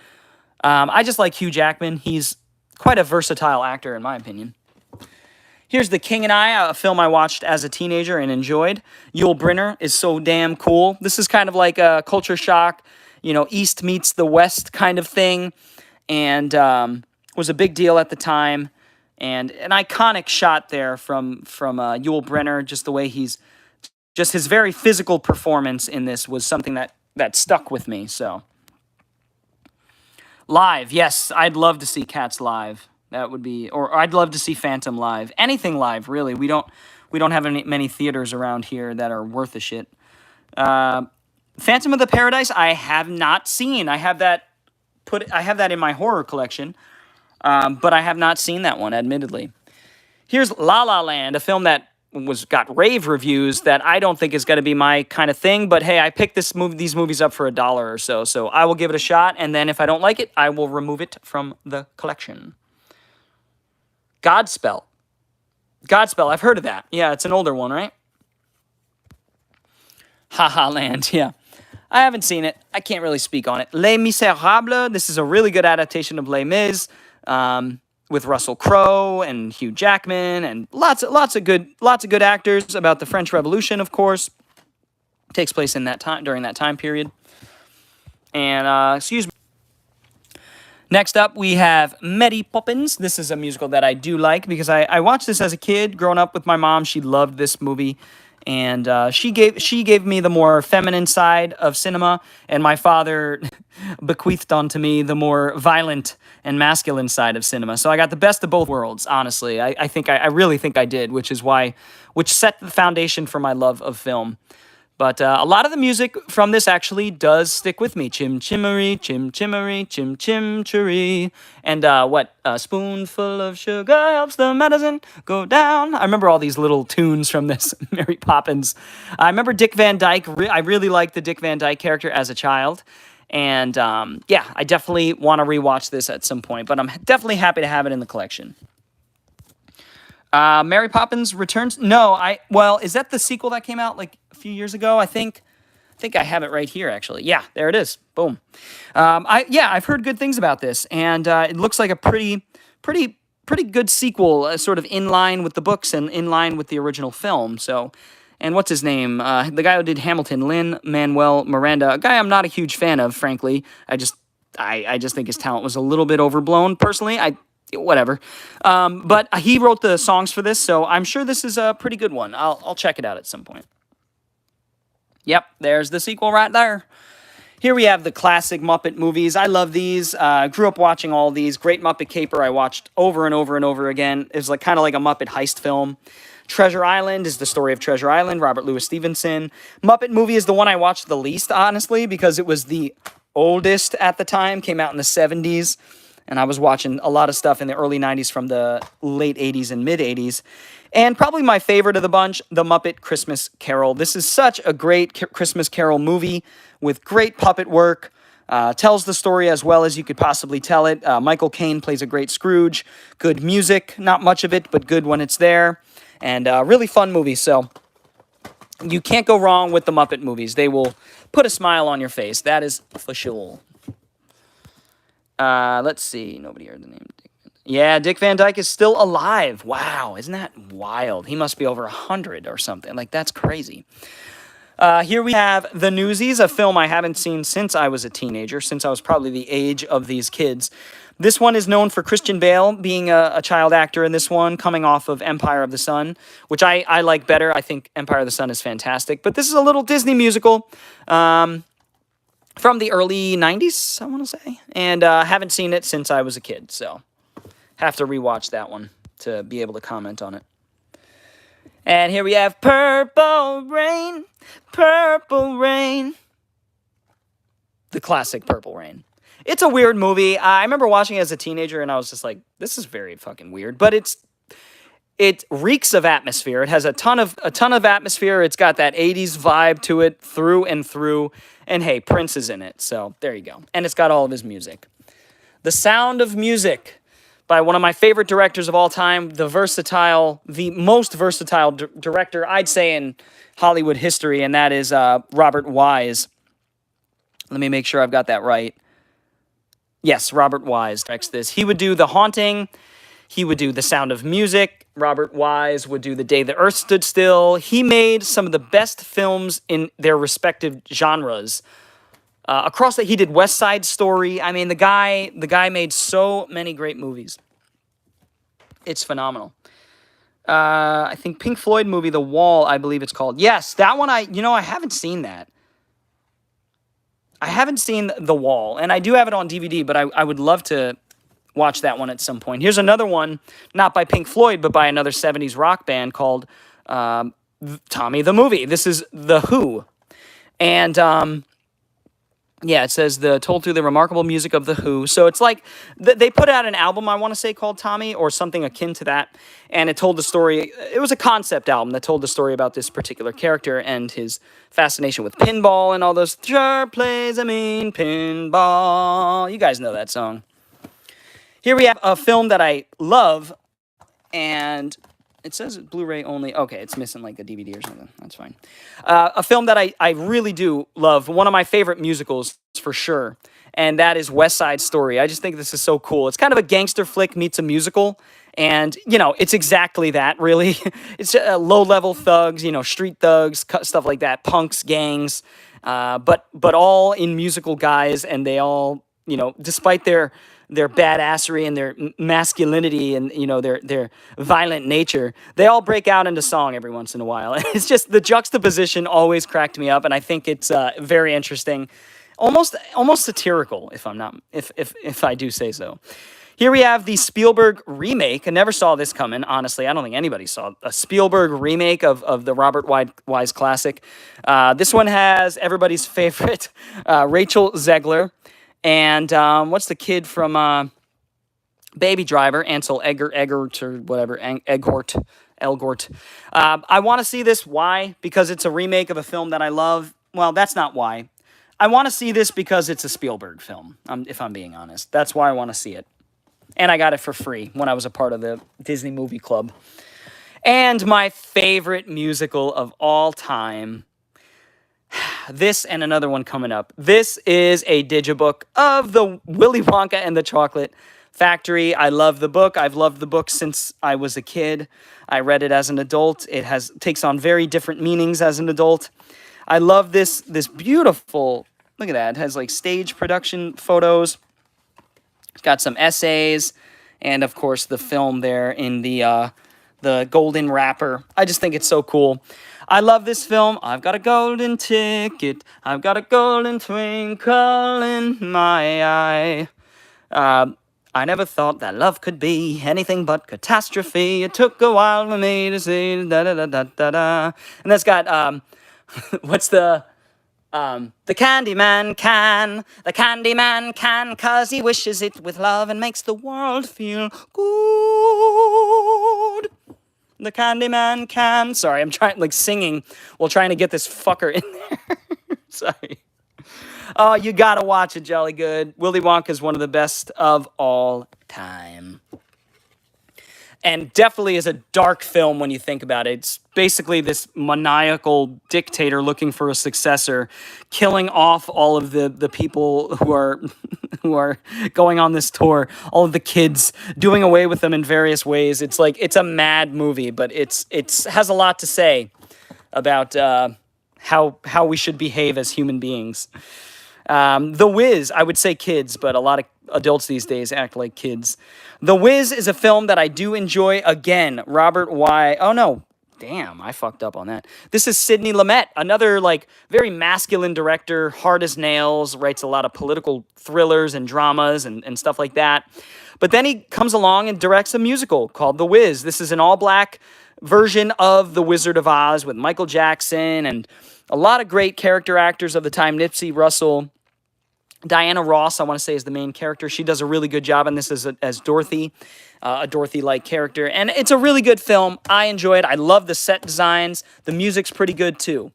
I just like Hugh Jackman. He's quite a versatile actor, in my opinion. Here's The King and I, a film I watched as a teenager and enjoyed. Yul Brynner is so damn cool. This is kind of like a culture shock, East meets the West kind of thing, and was a big deal at the time. And an iconic shot there from Yul Brynner, just the way just his very physical performance in this was something that stuck with me. So, live, yes, I'd love to see Cats live. That would be, or I'd love to see Phantom live. Anything live, really. We don't have many theaters around here that are worth a shit. Phantom of the Paradise, I have not seen. I have that in my horror collection, but I have not seen that one, admittedly. Here's La La Land, a film that got rave reviews that I don't think is going to be my kind of thing, but hey, I picked these movies up for $1 or so I will give it a shot, and then if I don't like it, I will remove it from the collection. Godspell, I've heard of that. Yeah, it's an older one, right? Ha Ha Land, yeah. I haven't seen it. I can't really speak on it. Les Miserables, this is a really good adaptation of Les Mis, with Russell Crowe and Hugh Jackman and lots of good actors about the French Revolution, of course. Takes place in during that time period. And excuse me. Next up, we have Mary Poppins. This is a musical that I do like because I watched this as a kid, growing up with my mom. She loved this movie, and she gave me the more feminine side of cinema, and my father bequeathed onto me the more violent and masculine side of cinema. So I got the best of both worlds, honestly. I really think I did, which set the foundation for my love of film. But a lot of the music from this actually does stick with me. Chim chimmery, chim chimmery, chim chim cherry. And a spoonful of sugar helps the medicine go down. I remember all these little tunes from this Mary Poppins. I remember Dick Van Dyke. I really liked the Dick Van Dyke character as a child. And yeah, I definitely want to rewatch this at some point. But I'm definitely happy to have it in the collection. Mary Poppins Returns. No, is that the sequel that came out like a few years ago? I think I have it right here, actually. Yeah, there it is. Boom. I've heard good things about this, and it looks like a pretty good sequel, sort of in line with the books and in line with the original film. So, and what's his name? The guy who did Hamilton, Lin-Manuel Miranda, a guy I'm not a huge fan of, frankly. I just think his talent was a little bit overblown, personally. Whatever. But he wrote the songs for this, so I'm sure this is a pretty good one. I'll check it out at some point. Yep, there's the sequel right there. Here we have the classic Muppet movies. I love these. Grew up watching all these. Great Muppet Caper I watched over and over and over again. It's kind of like a Muppet heist film. Treasure Island is the story of Treasure Island, Robert Louis Stevenson. Muppet movie is the one I watched the least, honestly, because it was the oldest at the time. Came out in the 70s. And I was watching a lot of stuff in the early 90s from the late 80s and mid 80s. And probably my favorite of the bunch, The Muppet Christmas Carol. This is such a great Christmas Carol movie with great puppet work. Tells the story as well as you could possibly tell it. Michael Caine plays a great Scrooge. Good music, not much of it, but good when it's there. And really fun movie. So you can't go wrong with the Muppet movies. They will put a smile on your face. That is for sure. Let's see. Nobody heard the name. Yeah, Dick Van Dyke is still alive. Wow, isn't that wild? He must be over 100 or something. Like, that's crazy. Here we have The Newsies, a film I haven't seen since I was a teenager, since I was probably the age of these kids. This one is known for Christian Bale being a child actor in this one, coming off of Empire of the Sun, which I like better. I think Empire of the Sun is fantastic. But this is a little Disney musical. From the early 90s, I want to say. And haven't seen it since I was a kid, so have to rewatch that one to be able to comment on it. And here we have Purple Rain, Purple Rain. The classic Purple Rain. It's a weird movie. I remember watching it as a teenager, and I was just like, this is very fucking weird. But it reeks of atmosphere. It has a ton of atmosphere. It's got that 80s vibe to it through and through. And hey, Prince is in it, so there you go. And it's got all of his music. The Sound of Music by one of my favorite directors of all time, the most versatile director, I'd say, in Hollywood history, and that is Robert Wise. Let me make sure I've got that right. Yes, Robert Wise directs this. He would do The Haunting. He would do The Sound of Music. Robert Wise would do The Day the Earth Stood Still. He made some of the best films in their respective genres. Across that, he did West Side Story. I mean, the guy made so many great movies. It's phenomenal. I think Pink Floyd movie, The Wall, I believe it's called. Yes, that one I haven't seen that. I haven't seen The Wall, and I do have it on DVD, but I would love to watch that one at some point. Here's another one, not by Pink Floyd, but by another 70s rock band called Tommy the Movie. This is The Who. And yeah, it says told through the remarkable music of The Who. So it's like they put out an album, I want to say, called Tommy or something akin to that. And it told the story. It was a concept album that told the story about this particular character and his fascination with pinball and all those. Sure plays a mean pinball. You guys know that song. Here we have a film that I love, and it says Blu-ray only. Okay, it's missing like a DVD or something. That's fine. A film that I really do love. One of my favorite musicals for sure. And that is West Side Story. I just think this is so cool. It's kind of a gangster flick meets a musical. And, it's exactly that, really. It's low-level thugs, street thugs, stuff like that. Punks, gangs. But all in musical guise. And they all, despite their badassery and their masculinity and, their violent nature, they all break out into song every once in a while. It's just the juxtaposition always cracked me up, and I think it's very interesting, almost satirical, if I do say so. Here we have the Spielberg remake. I never saw this coming, honestly. I don't think anybody saw a Spielberg remake of the Robert Wise classic. This one has everybody's favorite Rachel Zegler. And what's the kid from Baby Driver? Ansel Elgort or whatever, Elgort. I want to see this. Why? Because it's a remake of a film that I love. Well, that's not why. I want to see this because it's a Spielberg film, if I'm being honest. That's why I want to see it. And I got it for free when I was a part of the Disney Movie Club. And my favorite musical of all time, this and another one coming up. This is a digibook of the Willy Wonka and the Chocolate Factory. I love the book. I've loved the book since I was a kid. I read it as an adult. It takes on very different meanings as an adult. I love this beautiful, look at that. It has like stage production photos. It's got some essays and of course the film there in the golden wrapper. I just think it's so cool. I love this film. I've got a golden ticket. I've got a golden twinkle in my eye. I never thought that love could be anything but catastrophe. It took a while for me to see da-da-da-da-da-da. And that's got, what's the Candyman can. The Candyman can, 'cause he wishes it with love and makes the world feel good. The Candyman can. Sorry, I'm singing while trying to get this fucker in there. Sorry. Oh, you gotta watch it, jolly good. Willy Wonka is one of the best of all time. And definitely is a dark film when you think about it. It's basically this maniacal dictator looking for a successor, killing off all of the people who are going on this tour, all of the kids, doing away with them in various ways. It's a mad movie, but it has a lot to say about how we should behave as human beings. The Wiz, I would say kids, but a lot of adults these days act like kids. The Wiz is a film that I do enjoy. Again, Robert Y. Oh, no. Damn, I fucked up on that. This is Sidney Lumet, another very masculine director, hard as nails, writes a lot of political thrillers and dramas and stuff like that. But then he comes along and directs a musical called The Wiz. This is an all-black version of The Wizard of Oz with Michael Jackson and a lot of great character actors of the time. Nipsey Russell, Diana Ross, I want to say, is the main character. She does a really good job in this as Dorothy, a Dorothy-like character. And it's a really good film. I enjoy it. I love the set designs. The music's pretty good, too.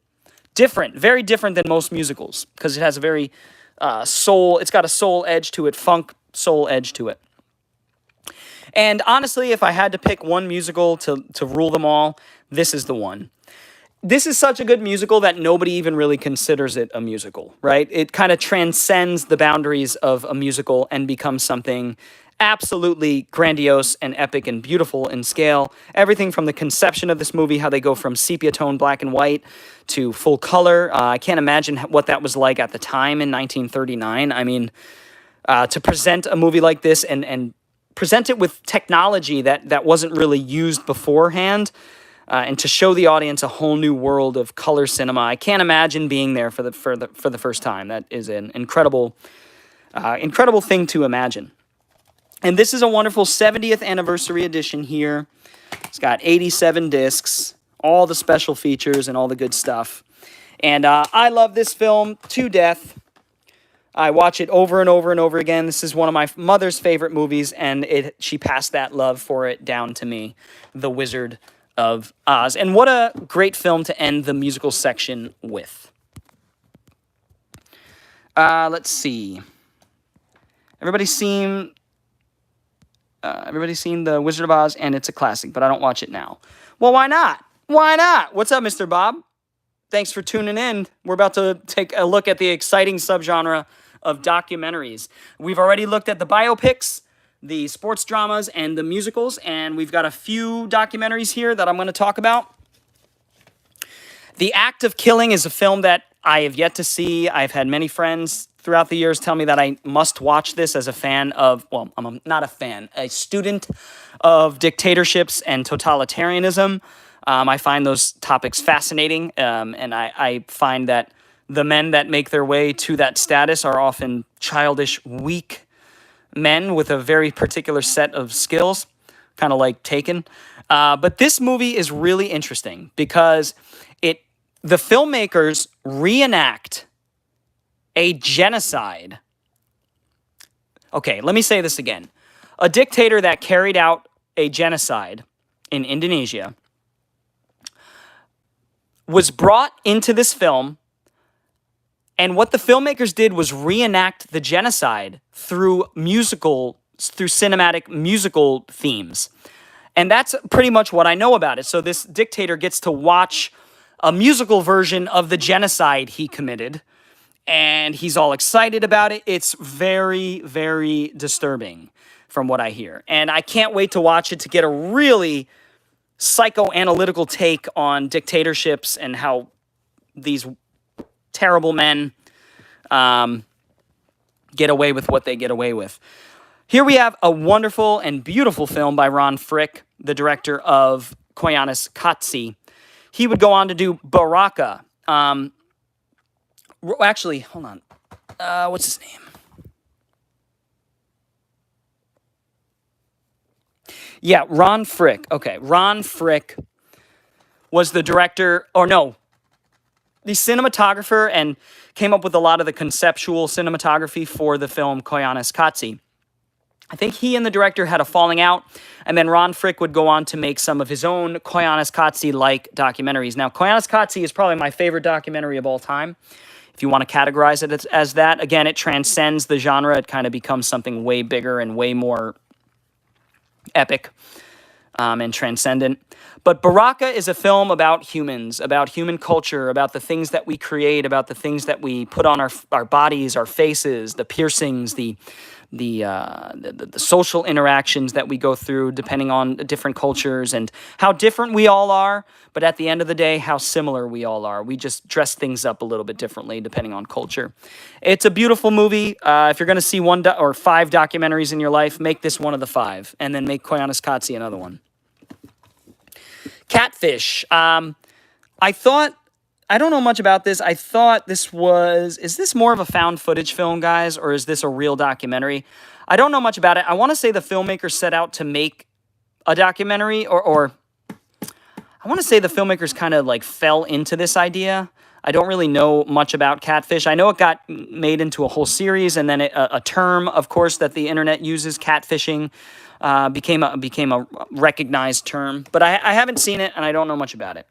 Different, very different than most musicals because it has a very it's got a soul edge to it, funk soul edge to it. And honestly, if I had to pick one musical to rule them all, this is the one. This is such a good musical that nobody even really considers it a musical, right? It kind of transcends the boundaries of a musical and becomes something absolutely grandiose and epic and beautiful in scale. Everything from the conception of this movie, how they go from sepia tone black and white to full color. I can't imagine what that was like at the time in 1939. I mean, to present a movie like this and present it with technology that wasn't really used beforehand, and to show the audience a whole new world of color cinema. I can't imagine being there for the first time. That is an incredible thing to imagine. And this is a wonderful 70th anniversary edition here. It's got 87 discs, all the special features and all the good stuff. And I love this film to death. I watch it over and over and over again. This is one of my mother's favorite movies, and she passed that love for it down to me, The Wizard of Oz. And what a great film to end the musical section with. Let's see. Everybody's seen The Wizard of Oz, and it's a classic, but I don't watch it now. Well, why not? Why not? What's up, Mr. Bob? Thanks for tuning in. We're about to take a look at the exciting subgenre of documentaries. We've already looked at the biopics, the sports dramas, and the musicals, and we've got a few documentaries here that I'm going to talk about. The Act of Killing is a film that I have yet to see. I've had many friends throughout the years tell me that I must watch this as a fan of, well, I'm not a fan, a student of dictatorships and totalitarianism. I find those topics fascinating, and I find that the men that make their way to that status are often childish, weak men with a very particular set of skills, kind of like Taken. But this movie is really interesting because the filmmakers reenact a genocide. Okay, let me say this again. A dictator that carried out a genocide in Indonesia was brought into this film, and what the filmmakers did was reenact the genocide through cinematic musical themes. And that's pretty much what I know about it. So this dictator gets to watch a musical version of the genocide he committed, and he's all excited about it. It's very, very disturbing from what I hear. And I can't wait to watch it to get a really psychoanalytical take on dictatorships and how these terrible men get away with what they get away with. Here we have a wonderful and beautiful film by Ron Frick, the director of Koyanis Katsi. He would go on to do Baraka. Actually, hold on. What's his name? Yeah, Ron Frick. Okay, Ron Frick was the director, the cinematographer, and came up with a lot of the conceptual cinematography for the film Koyanis Katsi. I think he and the director had a falling out, and then Ron Frick would go on to make some of his own Koyanis Katsi-like documentaries. Now, Koyanis Katsi is probably my favorite documentary of all time, if you want to categorize it as that. Again, it transcends the genre. It kind of becomes something way bigger and way more epic and transcendent. But Baraka is a film about humans, about human culture, about the things that we create, about the things that we put on our bodies, our faces, the piercings, the social interactions that we go through depending on different cultures, and how different we all are, but at the end of the day, how similar we all are. We just dress things up a little bit differently depending on culture. It's a beautiful movie. If you're going to see 1 or 5 documentaries in your life, make this one of the 5, and then make Koyanis Katsi another one. Catfish. I don't know much about this. I thought is this more of a found footage film, guys, or is this a real documentary? I don't know much about it. I want to say the filmmakers set out to make a documentary, or I want to say the filmmakers kind of like fell into this idea. I don't really know much about Catfish. I know it got made into a whole series, and then a term, of course, that the internet uses, catfishing, became a recognized term. But I haven't seen it, and I don't know much about it.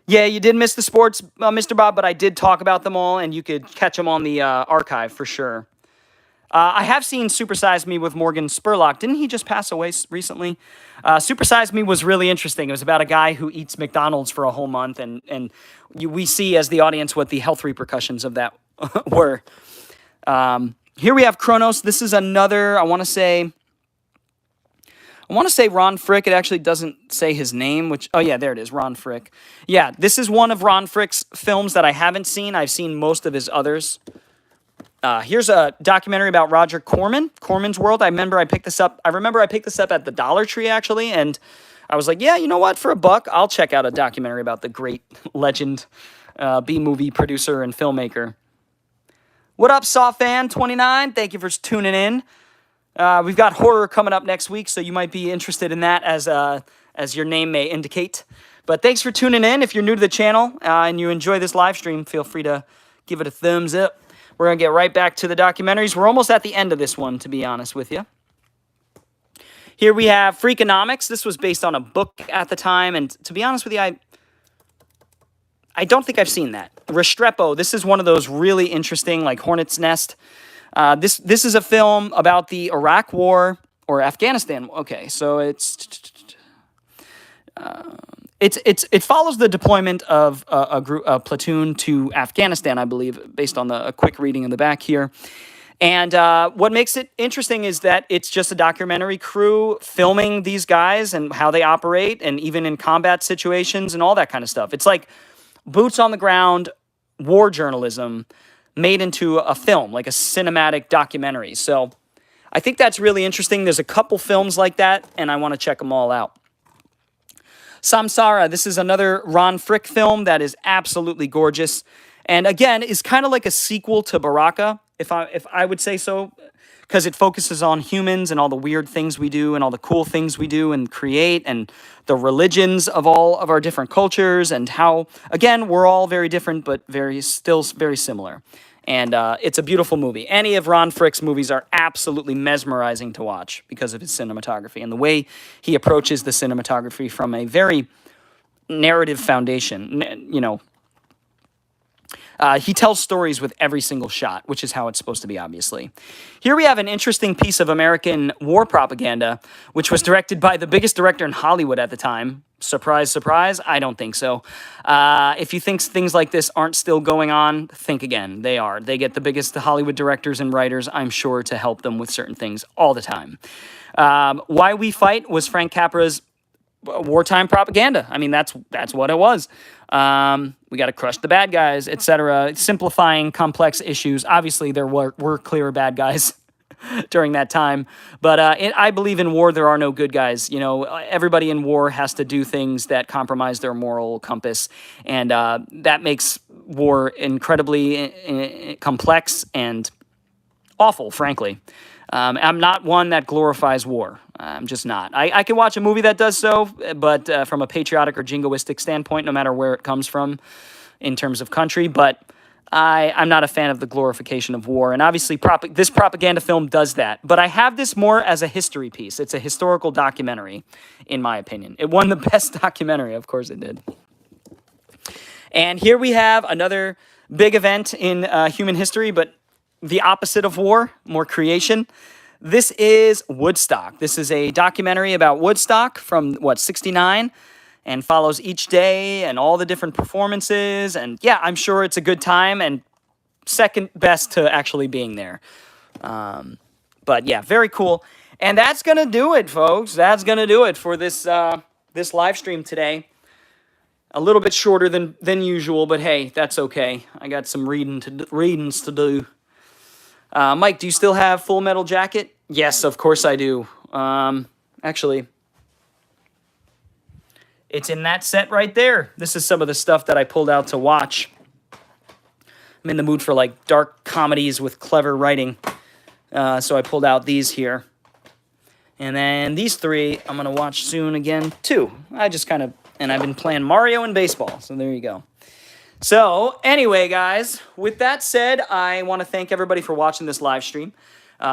Yeah, you did miss the sports, Mr. Bob, but I did talk about them all, and you could catch them on the archive for sure. I have seen Super Size Me with Morgan Spurlock. Didn't he just pass away recently? Super Size Me was really interesting. It was about a guy who eats McDonald's for a whole month, and we see as the audience what the health repercussions of that were. Here we have Kronos. This is another, I want to say Ron Frick. It actually doesn't say his name, which, oh yeah, there it is, Ron Frick. Yeah, this is one of Ron Frick's films that I haven't seen. I've seen most of his others. Here's a documentary about Roger Corman, Corman's World. I remember I picked this up at the Dollar Tree, actually, and I was like, yeah, you know what, for $1, I'll check out a documentary about the great legend, B-movie producer and filmmaker. What up, SawFan29? Thank you for tuning in. We've got horror coming up next week, so you might be interested in that as your name may indicate. But thanks for tuning in. If you're new to the channel and you enjoy this live stream, feel free to give it a thumbs up. We're going to get right back to the documentaries. We're almost at the end of this one, to be honest with you. Here we have Freakonomics. This was based on a book at the time, and to be honest with you, I don't think I've seen that. Restrepo, this is one of those really interesting, like Hornet's Nest. This is a film about the Iraq War, or Afghanistan. Okay, so it follows the deployment of a platoon to Afghanistan, I believe, based on a quick reading in the back here. And what makes it interesting is that it's just a documentary crew filming these guys and how they operate, and even in combat situations and all that kind of stuff. It's like boots on the ground war journalism made into a film, like a cinematic documentary. So I think that's really interesting. There's a couple films like that, and I want to check them all out. Samsara, this is another Ron Frick film that is absolutely gorgeous. And again, is kind of like a sequel to Baraka, if I would say so, because it focuses on humans and all the weird things we do and all the cool things we do and create, and the religions of all of our different cultures, and how, again, we're all very different, but still very similar. And it's a beautiful movie. Any of Ron Frick's movies are absolutely mesmerizing to watch because of his cinematography and the way he approaches the cinematography from a very narrative foundation. You know, he tells stories with every single shot, which is how it's supposed to be, obviously. Here we have an interesting piece of American war propaganda, which was directed by the biggest director in Hollywood at the time. Surprise, surprise, I don't think so. If you think things like this aren't still going on, think again. They are. They get the biggest Hollywood directors and writers, I'm sure, to help them with certain things all the time. Why We Fight was Frank Capra's wartime propaganda. I mean, that's what it was. We got to crush the bad guys, etc. Simplifying complex issues. Obviously, there were clear bad guys during that time. But I believe in war, there are no good guys. You know, everybody in war has to do things that compromise their moral compass. And that makes war incredibly complex and awful, frankly. I'm not one that glorifies war. I'm just not. I can watch a movie that does so, but from a patriotic or jingoistic standpoint, no matter where it comes from in terms of country, but I'm not a fan of the glorification of war. And obviously, this propaganda film does that. But I have this more as a history piece. It's a historical documentary, in my opinion. It won the best documentary. Of course it did. And here we have another big event in human history, but the opposite of war, more creation. This is Woodstock. This is a documentary about Woodstock from, 69, and follows each day and all the different performances. And yeah, I'm sure it's a good time, and second best to actually being there. But yeah, very cool. And that's going to do it, folks. That's going to do it for this this live stream today. A little bit shorter than usual, but hey, that's okay. I got some readings to do. Mike, do you still have Full Metal Jacket? Yes, of course I do. Actually, it's in that set right there. This is some of the stuff that I pulled out to watch. I'm in the mood for like dark comedies with clever writing. So I pulled out these here. And then these three I'm going to watch soon again, too. And I've been playing Mario and baseball, so there you go. So, anyway, guys, with that said, I want to thank everybody for watching this live stream.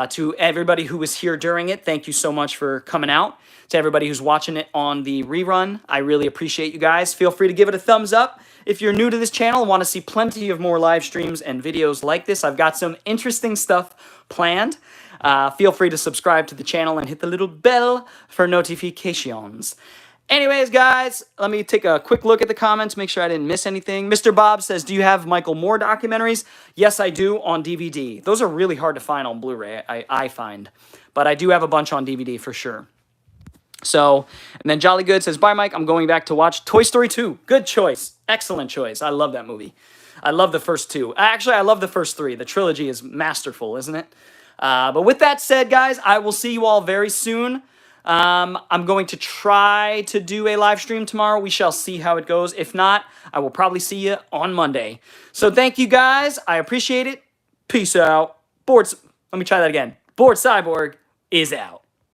To everybody who was here during it, thank you so much for coming out. To everybody who's watching it on the rerun, I really appreciate you guys. Feel free to give it a thumbs up. If you're new to this channel and want to see plenty of more live streams and videos like this, I've got some interesting stuff planned. Feel free to subscribe to the channel and hit the little bell for notifications. Anyways, guys, let me take a quick look at the comments, make sure I didn't miss anything. Mr. Bob says, do you have Michael Moore documentaries? Yes, I do, on DVD. Those are really hard to find on Blu-ray, I find. But I do have a bunch on DVD for sure. So, and then Jolly Good says, bye, Mike. I'm going back to watch Toy Story 2. Good choice. Excellent choice. I love that movie. I love the first two. Actually, I love the first three. The trilogy is masterful, isn't it? But with that said, guys, I will see you all very soon. I'm going to try to do a live stream tomorrow. We shall see how it goes. If not, I will probably see you on Monday. So thank you, guys. I appreciate it. Peace out. Let me try that again. Bored Cyborg is out.